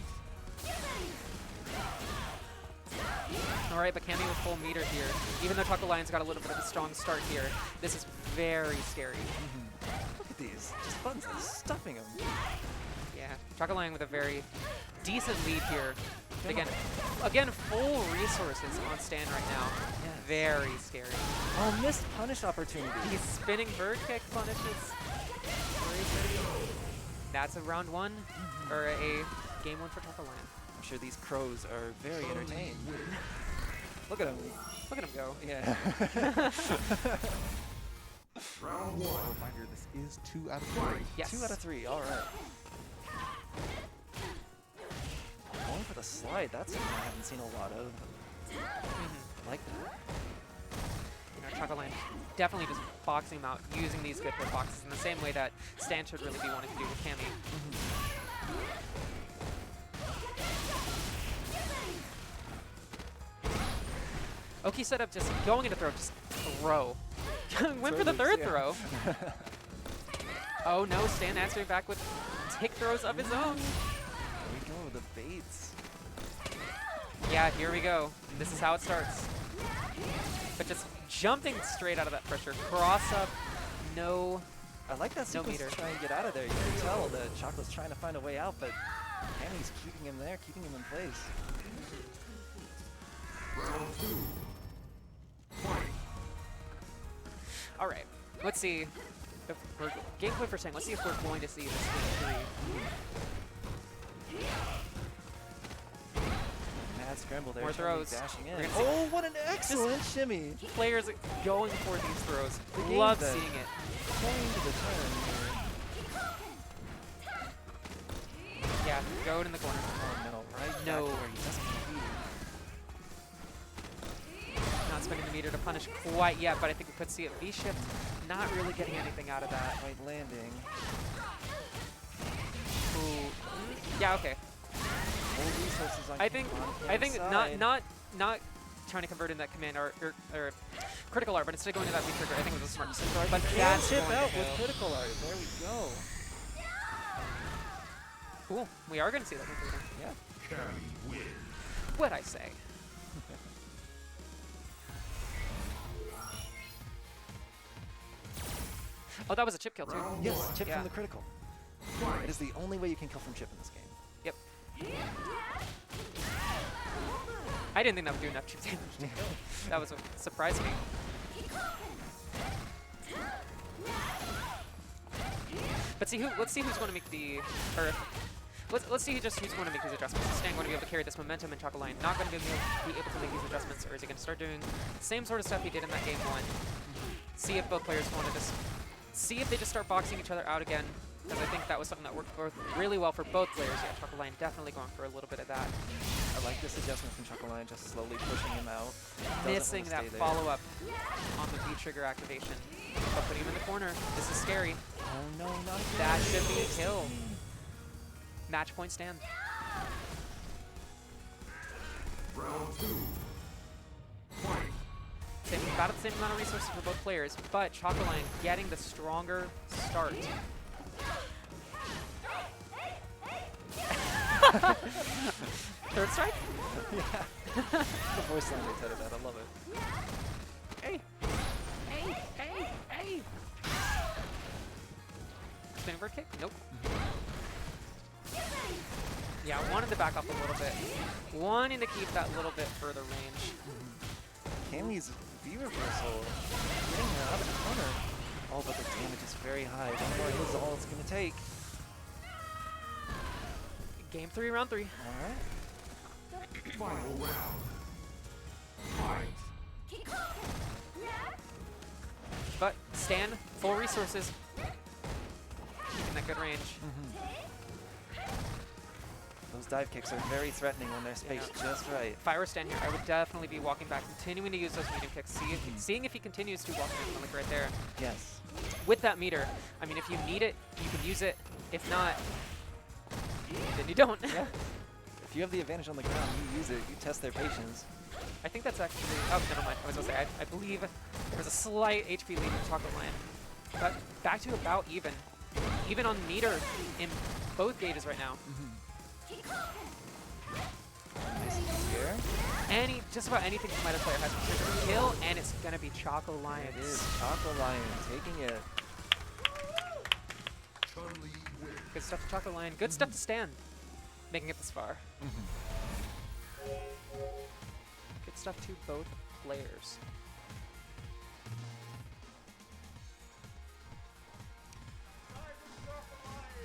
All right, but Cammy with full meter here. Even though Chocolion's got a little bit of a strong start here, this is very scary. Look at these. Just buttons and stuffing them. Yeah, Chocolion with a very decent lead here. Again, full resources on Stan right now. Yes. Very scary. Oh, missed punish opportunity. He's spinning bird kick punishes. That's a round 1, or a game 1 for Chocolion. I'm sure these crows are very entertained. Look at them. Look at him go. Yeah. Round 1. Reminder, this is 2 out of 3. Yes. 2 out of 3. All right. Going for the slide. That's something I haven't seen a lot of. I like that. You know, Chocolion definitely just boxing him out, using these good hit boxes in the same way that Stan should really be wanting to do with Cammy. Oki set up just going into throw, just throw. Went for the third throw. Oh no, Stan answering back with tick throws of his own. Here we go, the baits. Yeah, here we go. This is how it starts. But just jumping straight out of that pressure. Cross up, no. I like that sequence meter. to try and get out of there. You can tell that Chocola's trying to find a way out, but Cammy's keeping him there, keeping him in place. Round 2. All right, let's see. If we're gameplay for saying, let's see if we're going to see this game 3. Mad scramble there. More Chocoli throws. Dashing in. We're gonna see- Oh, what an excellent shimmy. Players going for these throws. The game Love that- seeing it. Playing to the turn here. Yeah, go in the corner. Oh no, right? No. Back where he doesn't want to be. Not spending the meter to punish quite yet, but I think we could see it. V-shift, not really getting anything out of that. Right landing. Ooh. Yeah, okay. More resources on I think side. not trying to convert in that command or critical art, but instead going to that V-trigger, I think it was a smart decision. But Can that's chip going out to with kill. critical art. There we go. Cool. We are going to see that converting. Yeah. Cammy wins. What'd I say? Oh, that was a chip kill too. Round Yes, 1. chip Yeah. from the critical. Fight. It is the only way you can kill from chip in this game. Yep. I didn't think that would do enough chip damage to kill. That was what surprised me. But see let's see who's going to make the let's see who's going to make these adjustments. Is Stan going to be able to carry this momentum and Chocolion not going to be able to make these adjustments, or is he going to start doing the same sort of stuff he did in that game 1? See if both players want to just see if they just start boxing each other out again, because I think that was something that worked really well for both players. Yeah, Chocolion definitely going for a little bit of that. I like this adjustment from Chocolion, just slowly pushing him out. Doesn't Missing wanna that stay there. follow-up on the V-trigger activation. But putting him in the corner, this is scary. Oh no, not again. That should be a kill. Match point stand. Round 2. Fight. About the same amount of resources for both players, but Chocolion getting the stronger start. Third strike? Yeah. The voice line they said of that, I love it. Hey! Hey! Hey! Hey! Spinning bird kick? Nope. Yeah, I wanted to back off a little bit. Wanting to keep that little bit further range. Cammy's V reversal, getting her out of the corner. Oh, but the damage is very high. One more hit is all it's going to take. Game 3, round 3. All right. Final round. Fight. But Stan, full resources. Keeping that good range. Those dive kicks are very threatening when they're spaced just right. If I were Stan here, I would definitely be walking back, continuing to use those medium kicks, seeing if he continues to walk in, like right there. Yes. With that meter, I mean, if you need it, you can use it. If not, then you don't. Yeah. If you have the advantage on the ground, you use it. You test their patience. I think that's actually. Oh, never mind. I was going to say, I believe there was a slight HP lead in Chocolion. But back to about even. Even on meter in both gauges right now. Nice here. Just about anything the Mitre player has to kill, and it's going to be Chocolion. It is Chocolion taking it. Good stuff to Chocolion. Good stuff to Stan. Making it this far. Good stuff to both players.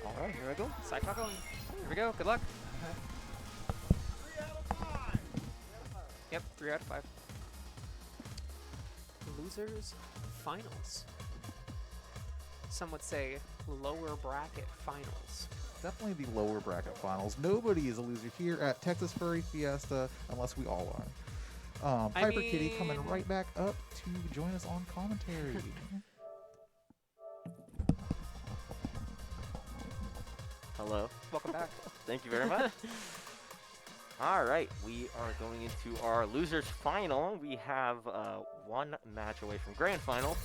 All right, here we go. Side Chocolion. Here we go. Good luck. Yep, 3 out of 5. Losers finals. Some would say lower bracket finals. Definitely the lower bracket finals. Nobody is a loser here at Texas Furry Fiesta unless we all are. PiperKitty coming right back up to join us on commentary. Hello. Welcome back. Thank you very much. All right, we are going into our losers final. We have one match away from grand finals.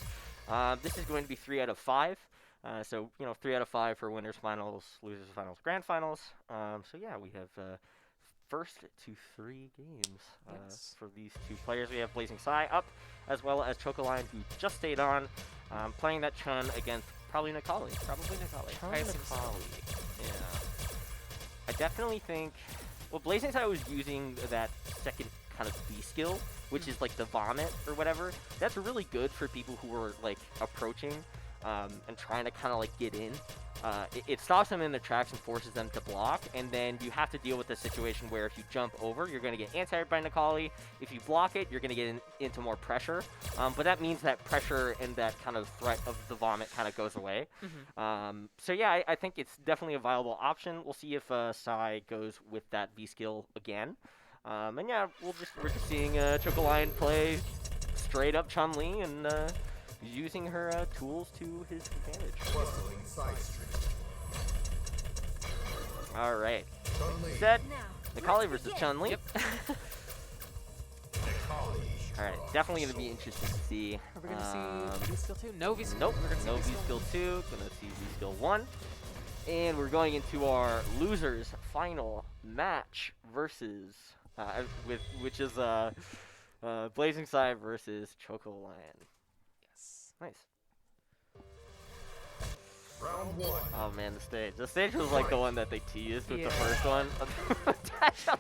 This is going to be 3 out of 5. So, 3 out of 5 for winners finals, losers finals, grand finals. So yeah, we have first to 3 games for these 2 players. We have BlazingSai up, as well as Chocolion, who just stayed on, playing that Chun against probably Nikali. Probably Nikali. I assume so. Yeah. I definitely think. Well, BlazingSai was using that second kind of B skill, which is like the vomit or whatever. That's really good for people who are like approaching and trying to kind of like get in. It stops them in their tracks and forces them to block, and then you have to deal with the situation where if you jump over, you're going to get anti-aired by Nikali. If you block it, you're going to get into more pressure. But that means that pressure and that kind of threat of the vomit kind of goes away. So yeah, I think it's definitely a viable option. We'll see if Sai goes with that V skill again. And yeah, we're just seeing Chocolion play straight up Chun-Li and using her tools to his advantage. All right. Set. Nikali versus Chun-Li. Yep. All right. Definitely going to be interesting to see. Are we going to see V-Skill 2? No V-Skill. Nope. We're gonna No see V-Skill 2. Going to see V-Skill 1. And we're going into our losers final match versus, which is BlazingSai versus Chocolion. Yes. Nice. Round 1. Oh man, the stage. The stage was like the one that they teased with the first one.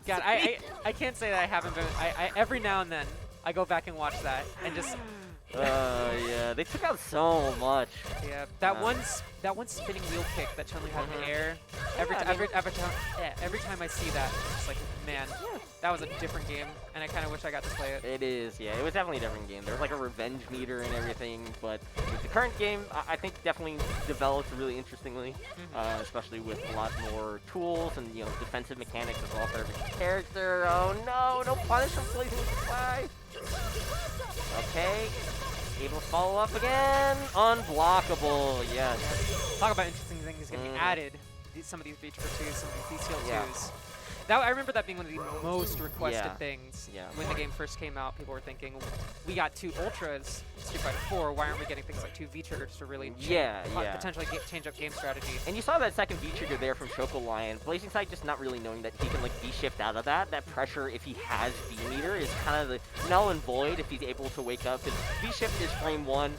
God, I can't say that I haven't been. I every now and then I go back and watch that and just. Yeah, they took out so much. Yeah, that one spinning wheel kick that Chun-Li had in the air. Every time I see that, it's like, man, that was a different game, and I kind of wish I got to play it. It is, yeah. It was definitely a different game. There was like a revenge meter and everything, but with the current game, I think definitely developed really interestingly, especially with a lot more tools and defensive mechanics as well for every character. Oh no, no punish from BlazingSai. Okay. Able to follow up again. Unblockable, yes. Talk about interesting things getting added. Some of these Beach for 2s, some of these skill 2s. I remember that being one of the most requested Yeah. things Yeah. when the game first came out. People were thinking, we got 2 Ultras, Street Fighter 4, why aren't we getting things like 2 V-Triggers to really potentially change up game strategy? And you saw that second V-Trigger there from Chocolion. BlazingSai just not really knowing that he can like V-shift out of that. That pressure, if he has V-meter, is kind of the null and void if he's able to wake up. Because V-shift is frame 1,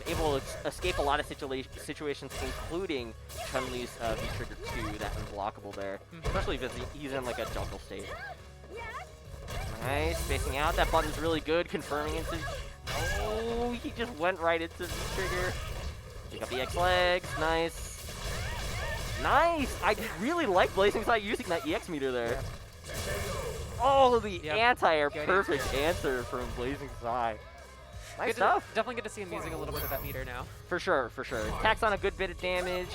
able to escape a lot of situations, including Chun-Li's V-Trigger 2, that's unblockable there. Especially if he's in like a jungle state. Nice, spacing out. That button's really good, confirming into... Oh, he just went right into V-Trigger. Pick up the X legs, nice. Nice! I really like BlazingSai using that EX meter there. Oh, the anti-air, perfect answer from BlazingSai. Nice stuff. Definitely good to see him using a little bit of that meter now. For sure, for sure. Tacks on a good bit of damage,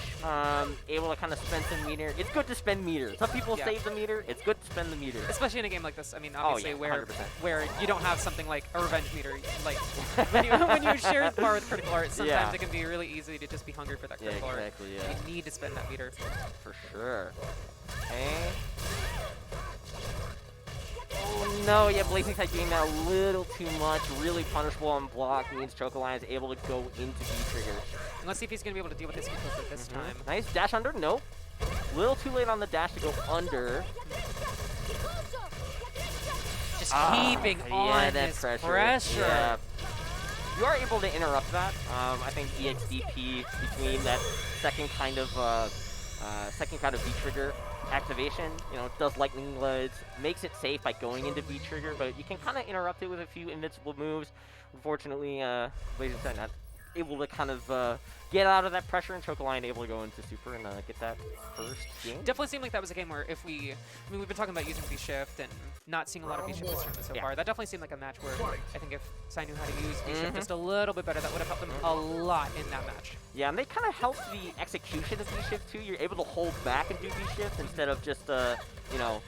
able to kind of spend some meter. It's good to spend meter. Some people save the meter, it's good to spend the meter. Especially in a game like this, I mean, obviously, 100%. where you don't have something like a revenge meter. Like, when you share the bar with critical art, sometimes it can be really easy to just be hungry for that critical art. You need to spend that meter. For sure. Okay. Oh no, yeah, BlazingSai doing that a little too much. Really punishable on block means Chocolion is able to go into V-Trigger. And let's see if he's going to be able to deal with this conflict this time. Nice dash under, nope. Little too late on the dash to go under. Just keeping on this pressure. Yeah. You are able to interrupt that. I think EXDP between that second kind of V-Trigger activation, you know, does lightning legs, makes it safe by going into V-Trigger, but you can kind of interrupt it with a few invincible moves. Unfortunately, BlazingSai not able to kind of get out of that pressure, and Chocolion able to go into Super and get that first game. Definitely seemed like that was a game where if we've been talking about using V-Shift and not seeing a lot of V-Shift this tournament so far. That definitely seemed like a match where I think if Sai knew how to use V-Shift just a little bit better, that would have helped them a lot in that match. Yeah, and they kind of help the execution of V-Shift too. You're able to hold back and do V-Shift instead of just, you know,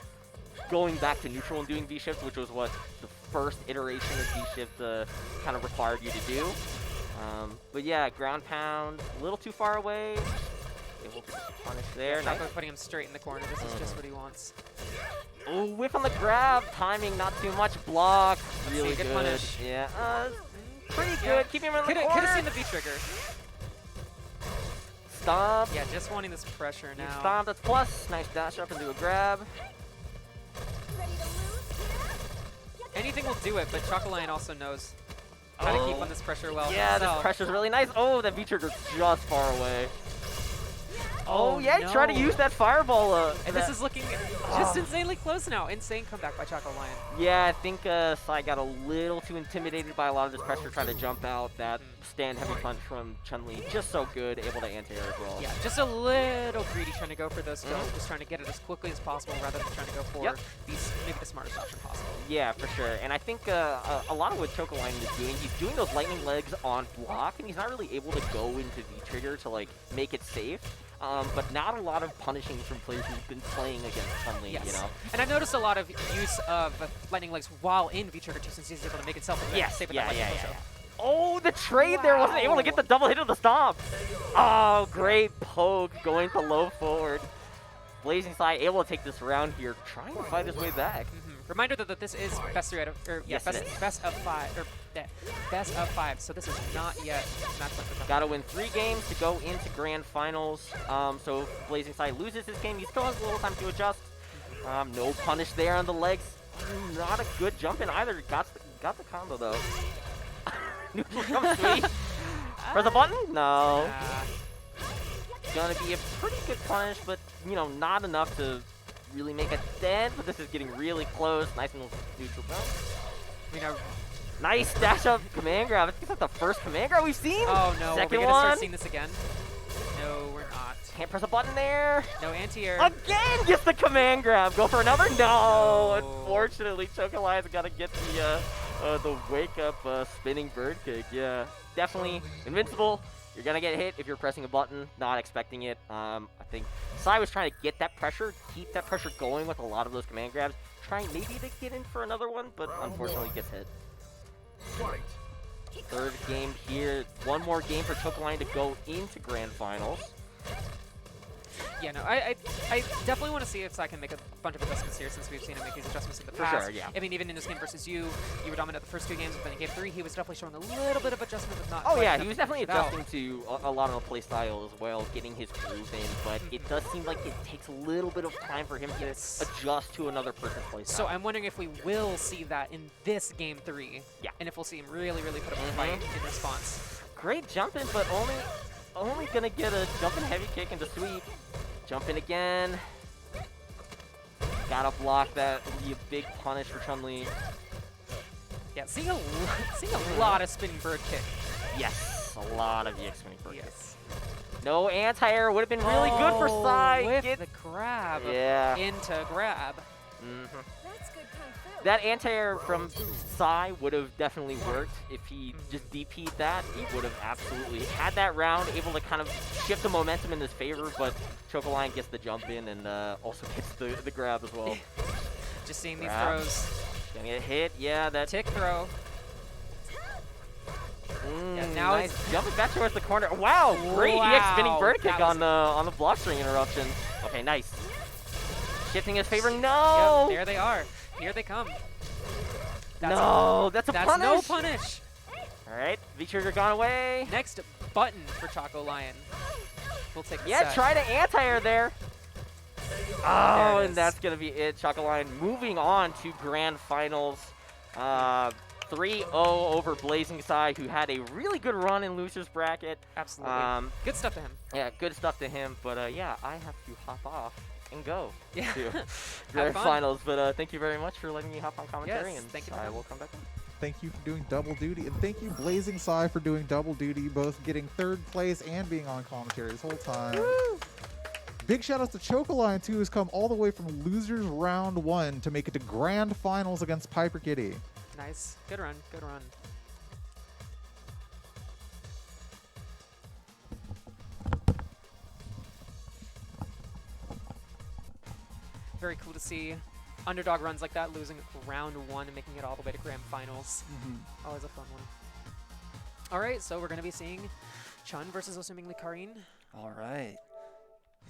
going back to neutral and doing V-Shift, which was what the first iteration of V-Shift kind of required you to do. But yeah, ground pound, a little too far away. Able to punish there. Nice. Putting him straight in the corner. This is just what he wants. Oh, whiff on the grab. Timing, not too much. Block. Really good. Punish. Yeah. Pretty good. Keeping him in the corner. Could have seen the V-Trigger. Stomp. Yeah, just wanting this pressure now. Stomp, that's plus. Nice dash up and do a grab. Anything will do it, but Chocolion also knows how to keep on this pressure well. Yeah, this pressure's really nice. Oh, that V-Trigger's just far away. Oh yeah, no. Try to use that fireball. And this is looking just insanely close now. Insane comeback by Chocolion. Yeah, I think Sai got a little too intimidated by a lot of this pressure, trying to jump out. That stand heavy punch from Chun-Li, just so good, able to anti-air as well. Yeah, just a little greedy trying to go for those kills, just trying to get it as quickly as possible rather than trying to go for maybe the smartest option possible. Yeah, for sure. And I think a lot of what Chocolion is doing, he's doing those lightning legs on block, and he's not really able to go into V-Trigger to like make it safe. But not a lot of punishing from players who've been playing against Chun-Li, you know? And I've noticed a lot of use of lightning legs while in V-Trigger too, since he's able to make itself safe with that lightning leg. Oh, the trade there wasn't able to get the double hit of the stomp. Oh, great poke going to low forward. BlazingSai able to take this round here, trying to fight his way back. Reminder that this is best of five. So this is not yet match point. Got to win 3 games to go into grand finals. So if BlazingSai loses this game, he still has a little time to adjust. No punish there on the legs. Not a good jump in either. Got the combo though. Neutral jump sweet. Press the button? No. Gonna be a pretty good punish, but you know, not enough to really make a dent. But this is getting really close. Nice and neutral jump. Nice dash up command grab. I think that's the first command grab we've seen. Oh no, Second are we gonna one. start seeing this again? No, we're not. Can't press a button there. No anti-air. Again, gets the command grab. Go for another. No. Unfortunately, Chocolion's got to get the wake up spinning bird kick. Yeah, definitely invincible. You're gonna get hit if you're pressing a button, not expecting it. I think Sai was trying to get that pressure, keep that pressure going with a lot of those command grabs, trying maybe to get in for another one, but unfortunately gets hit. Third game here. One more game for Chocolion to go into grand finals. Yeah, no, I definitely want to see if Sai can make a bunch of adjustments here since we've seen him make these adjustments in the For past. sure, yeah. I mean, even in his game versus you were dominant the first 2 games, but then in game 3, he was definitely showing a little bit of adjustment, but not Oh quite yeah, enough he was to definitely push it out. adjusting to a lot of the play style as well, getting his groove in, but it does seem like it takes a little bit of time for him to adjust to another person's play style. So I'm wondering if we will see that in this game 3. Yeah. And if we'll see him really, really put up a fight in response. Great jumping, but only gonna get a jumping heavy kick into sweep. Jumping again. Gotta block that. It'll be a big punish for Chun-Li. Yeah, seeing a lot of spinning bird kick. Yes, a lot of EX spinning bird kick. Yes. No anti-air would have been really good for Sai. With Get the grab. Yeah. Into grab. That's good kung fu. That anti-air from Sai would have definitely worked. If he just DP'd that, he would have absolutely had that round, able to kind of shift the momentum in his favor, but Chocolion gets the jump in and also gets the grab as well. Just seeing these Grab. throws. Gonna get hit, yeah, that Tick throw. yeah, now nice. it's- Jumping back towards the corner. Wow, great EX spinning Wow, bird that kick was- on the block string interruption. Okay, nice. Shifting his favor, no! Yep, there they are. Here they come. No, that's a That's punish! no punish. Alright, V-trigger gone away. Next button for Chocolion. We'll take the Yeah, set. try to anti-air there. There Oh, it and is. that's going to be it. Chocolion moving on to grand finals. 3-0 over BlazingSai, who had a really good run in loser's bracket. Absolutely. Good stuff to him. Yeah, good stuff to him. But yeah, I have to hop off and go Yeah. to Have grand fun. finals. But thank you very much for letting me hop on commentary. Yes, and thank you for I coming. will come back in. Thank you for doing double duty, and thank you BlazingSai for doing double duty, both getting 3rd place and being on commentary this whole time. Big shout out to Chocolion too, who's come all the way from losers round 1 to make it to grand finals against PiperKitty. Nice. Good run. Good run. Very cool to see underdog runs like that, losing round 1 and making it all the way to grand finals. Always a fun one. All right, so we're going to be seeing Chun versus assumingly Karin. All right.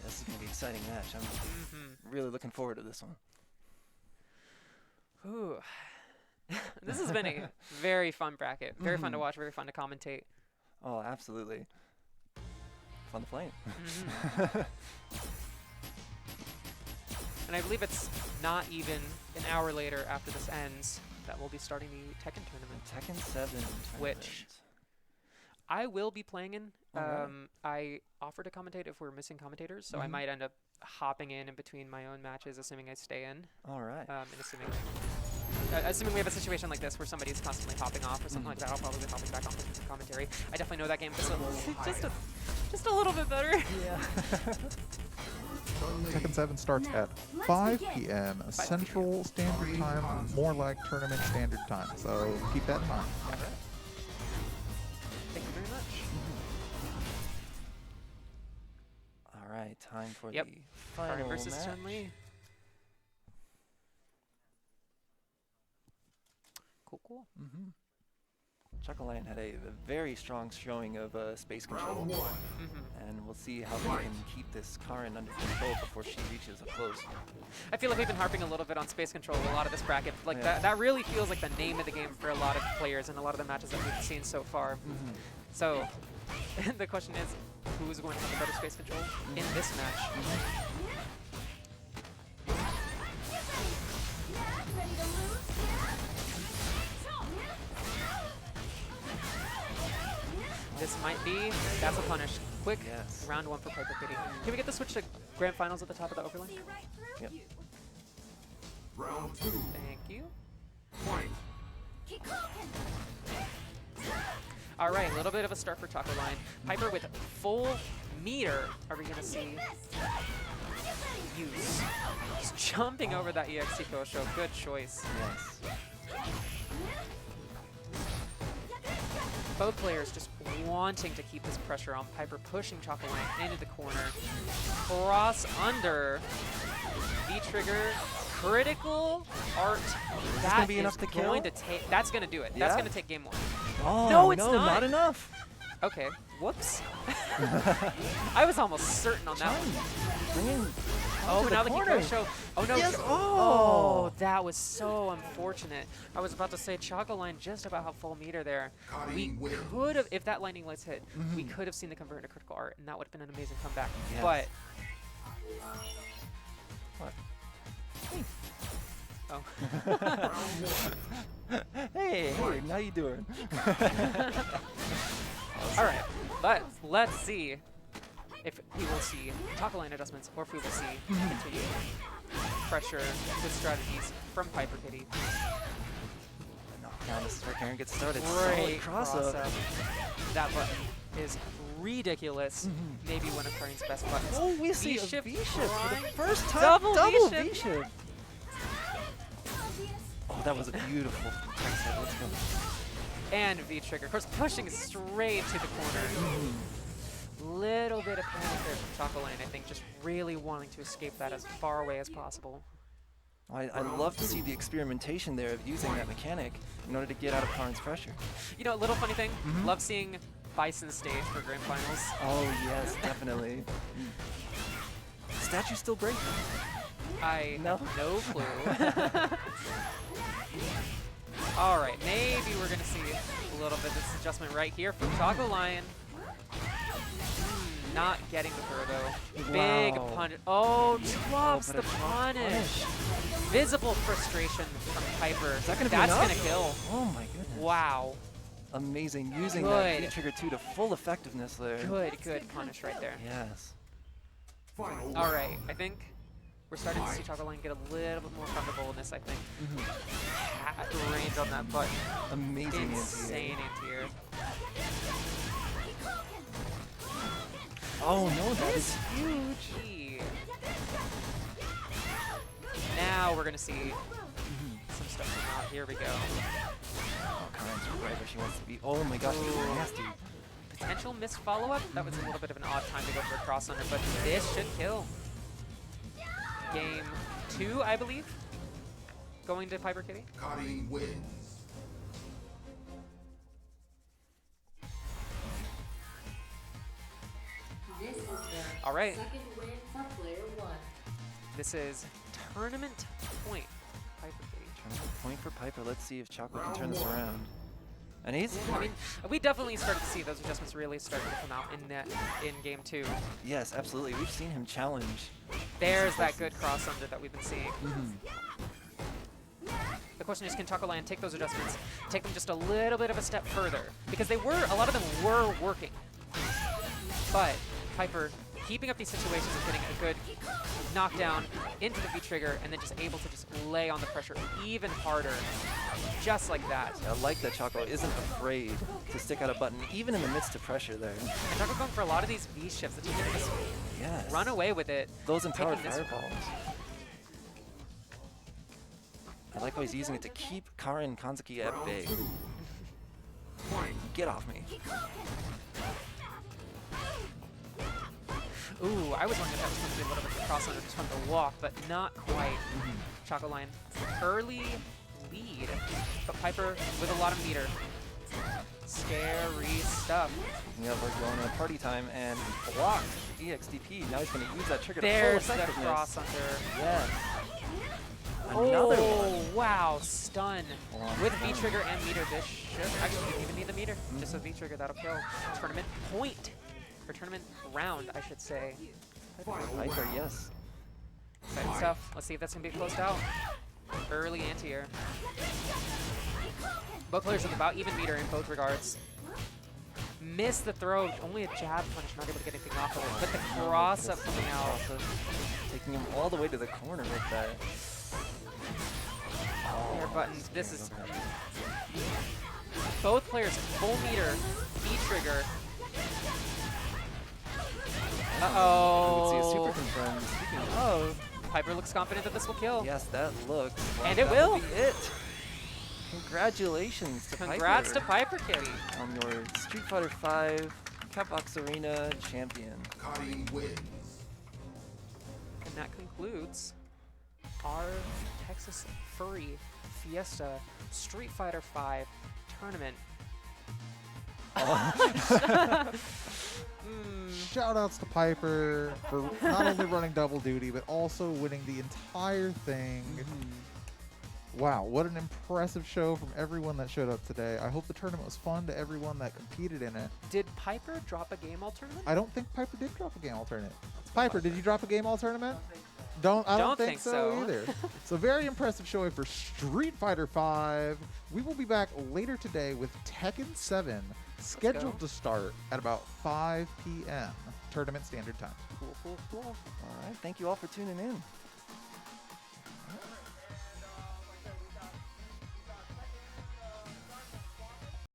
This is going to be an exciting match. I'm really looking forward to this one. Ooh. This has been a very fun bracket. Very fun to watch, very fun to commentate. Oh, absolutely. Fun to play. And I believe it's not even an hour later after this ends that we'll be starting the Tekken tournament, Tekken 7 tournament. which I will be playing in. Alright. I offered to commentate if we're missing commentators, so I might end up hopping in between my own matches, assuming I stay in. All right. And assuming we have a situation like this where somebody's constantly hopping off or something like that, I'll probably be hopping back on for commentary. I definitely know that game just a little bit better. Yeah. Tekken 7 starts at 5 p.m. Central Standard Time, more like tournament standard time. So keep that in mind. All right. Thank you very much. All right. Time for Yep. the final Karin versus match. Chun-Li. Cool. Chocolion had a very strong showing of space control, Round 1. and we'll see how they can keep this Karin under control before she reaches a close. I feel like we've been harping a little bit on space control a lot of this bracket. Like Yeah. that really feels like the name of the game for a lot of players and a lot of the matches that we've seen so far. So the question is, who's going to have the better space control in this match? Ready to lose? This might be, that's a punish. Quick, Yes. round 1 for PiperKitty. Can we get the switch to grand finals at the top of the overlay? See right through Yep. you. Round 2. Thank you. Fight. Keep cooking. All right, a little bit of a start for Chocolion. Piper with full meter. Are we going to see use? Just jumping over that EXT Kosho. Good choice. Yes. Both players just wanting to keep this pressure on. Piper pushing Chocolion into the corner. Cross under. V-trigger. Critical art. this gonna be enough to kill? That's going to do it. That's Yeah? going to take game 1. Oh, No, it's not. enough. Okay, whoops. I was almost certain on that one. Bring in. Oh, to but now the the corner. Kiko show. Oh no! Yes, Oh, that was so unfortunate. I was about to say Chocolion just about have full meter there. We could have, if that lightning lights hit, we could have seen the convert into critical art, and that would have been an amazing comeback. Yes. But What? oh, Hey, how you doing? all right. But let's see if we will see Chocolion adjustments, or if we will see continued pressure with strategies from PiperKitty. Knockdown, this is where Karen gets started. Great Solid cross-up. That button is ridiculous. Maybe one of Karin's best buttons. Oh, we see a V-shift V-shift for the prime. first time. Double Double V-shift. V-shift. Oh, that was a beautiful backside. Let's go. And V-trigger. Of course, pushing straight to the corner. Little bit of panic there from Chocolion, I think, just really wanting to escape that as far away as possible. I love to see the experimentation there of using that mechanic in order to get out of Karin's pressure. You know, a little funny thing, love seeing Bison stage for grand finals. Oh, yes, definitely. Statue still breaking. I No? have no clue. All right, maybe we're gonna see a little bit of this adjustment right here from Chocolion. Not getting the Virgo. Big Wow. punish. Oh, drops but the a drop punish. Visible frustration from Piper. Is that gonna be That's enough? gonna kill. Oh my goodness. Wow. Amazing. Using Good. that V-trigger 2 to full effectiveness there. Good punish right there. Yes. Final All right, I think we're starting to see Chocolion get a little bit more comfortable in this, I think. At the range on that button. Amazing Insane anti-air. anti-air. Oh no, that is huge. Gee. Now we're gonna see some stuff come out. Here we go. Oh, Karin's right where she wants to be. Oh my gosh, she's nasty. Potential missed follow-up. That was a little bit of an odd time to go for a cross under, but this should kill. Game 2, I believe. Going to PiperKitty. Karin wins. This is the All right. second win for player 1. This is tournament point. PiperKitty. Tournament point for Piper. Let's see if Choco can turn this around. And he's I mean, we definitely started to see those adjustments really starting to come out in game 2. yes, absolutely. We've seen him challenge. There's that good cross under that we've been seeing. The question is, can Chocolion take those adjustments, take them just a little bit of a step further? Because a lot of them were working. But Piper keeping up these situations of getting a good knockdown into the V-trigger and then just able to just lay on the pressure even harder, just like that. I like that Choco isn't afraid to stick out a button, even in the midst of pressure there. And Choco going for a lot of these V-shifts that he can just Yes. run away with it. Those empowered taking this- fireballs. I like how he's using it to keep Karin Kanzuki at bay. Get off me. Ooh, I was wondering if that was going to be a little bit of a cross under just from the walk, but not quite. Chocolion, early lead, but Piper with a lot of meter. Scary stuff. Yeah, we're going to party time and blocked the EXDP. Now he's going to use that trigger There's to full the effectiveness. cross under. Yes. Another Oh, one. wow, stun. Long With stun. V-trigger and meter, this should actually didn't even need the meter. Just a V-trigger, that'll kill. Tournament point. Or tournament round, I should say. Piper, yes. Exciting stuff. Let's see if that's going to be closed out. Early anti-air. Both players with about even meter in both regards. Missed the throw, only a jab punch, not able to get anything off of it. But the cross-up coming out. Also taking him all the way to the corner with that. Air buttons. This is both players full meter, V-trigger. Uh-oh. See a super confirmed. Speaking of, Piper looks confident that this will kill. yes, that looks like And it that will. be it. Congratulations to Congrats to Piper PiperKitty. on your Street Fighter V Catbox Arena champion. Karin wins. And that concludes our Texas Furry Fiesta Street Fighter V tournament. Shout outs to Piper for not only running double duty, but also winning the entire thing. Wow, what an impressive show from everyone that showed up today. I hope the tournament was fun to everyone that competed in it. Did Piper drop a game all tournament? I don't think Piper did drop a game all tournament. Piper, did you drop a game all tournament? I don't think so either. So very impressive showing for Street Fighter V. We will be back later today with Tekken 7, scheduled to start at about 5 p.m. Tournament Standard Time. Cool. All right. Thank you all for tuning in.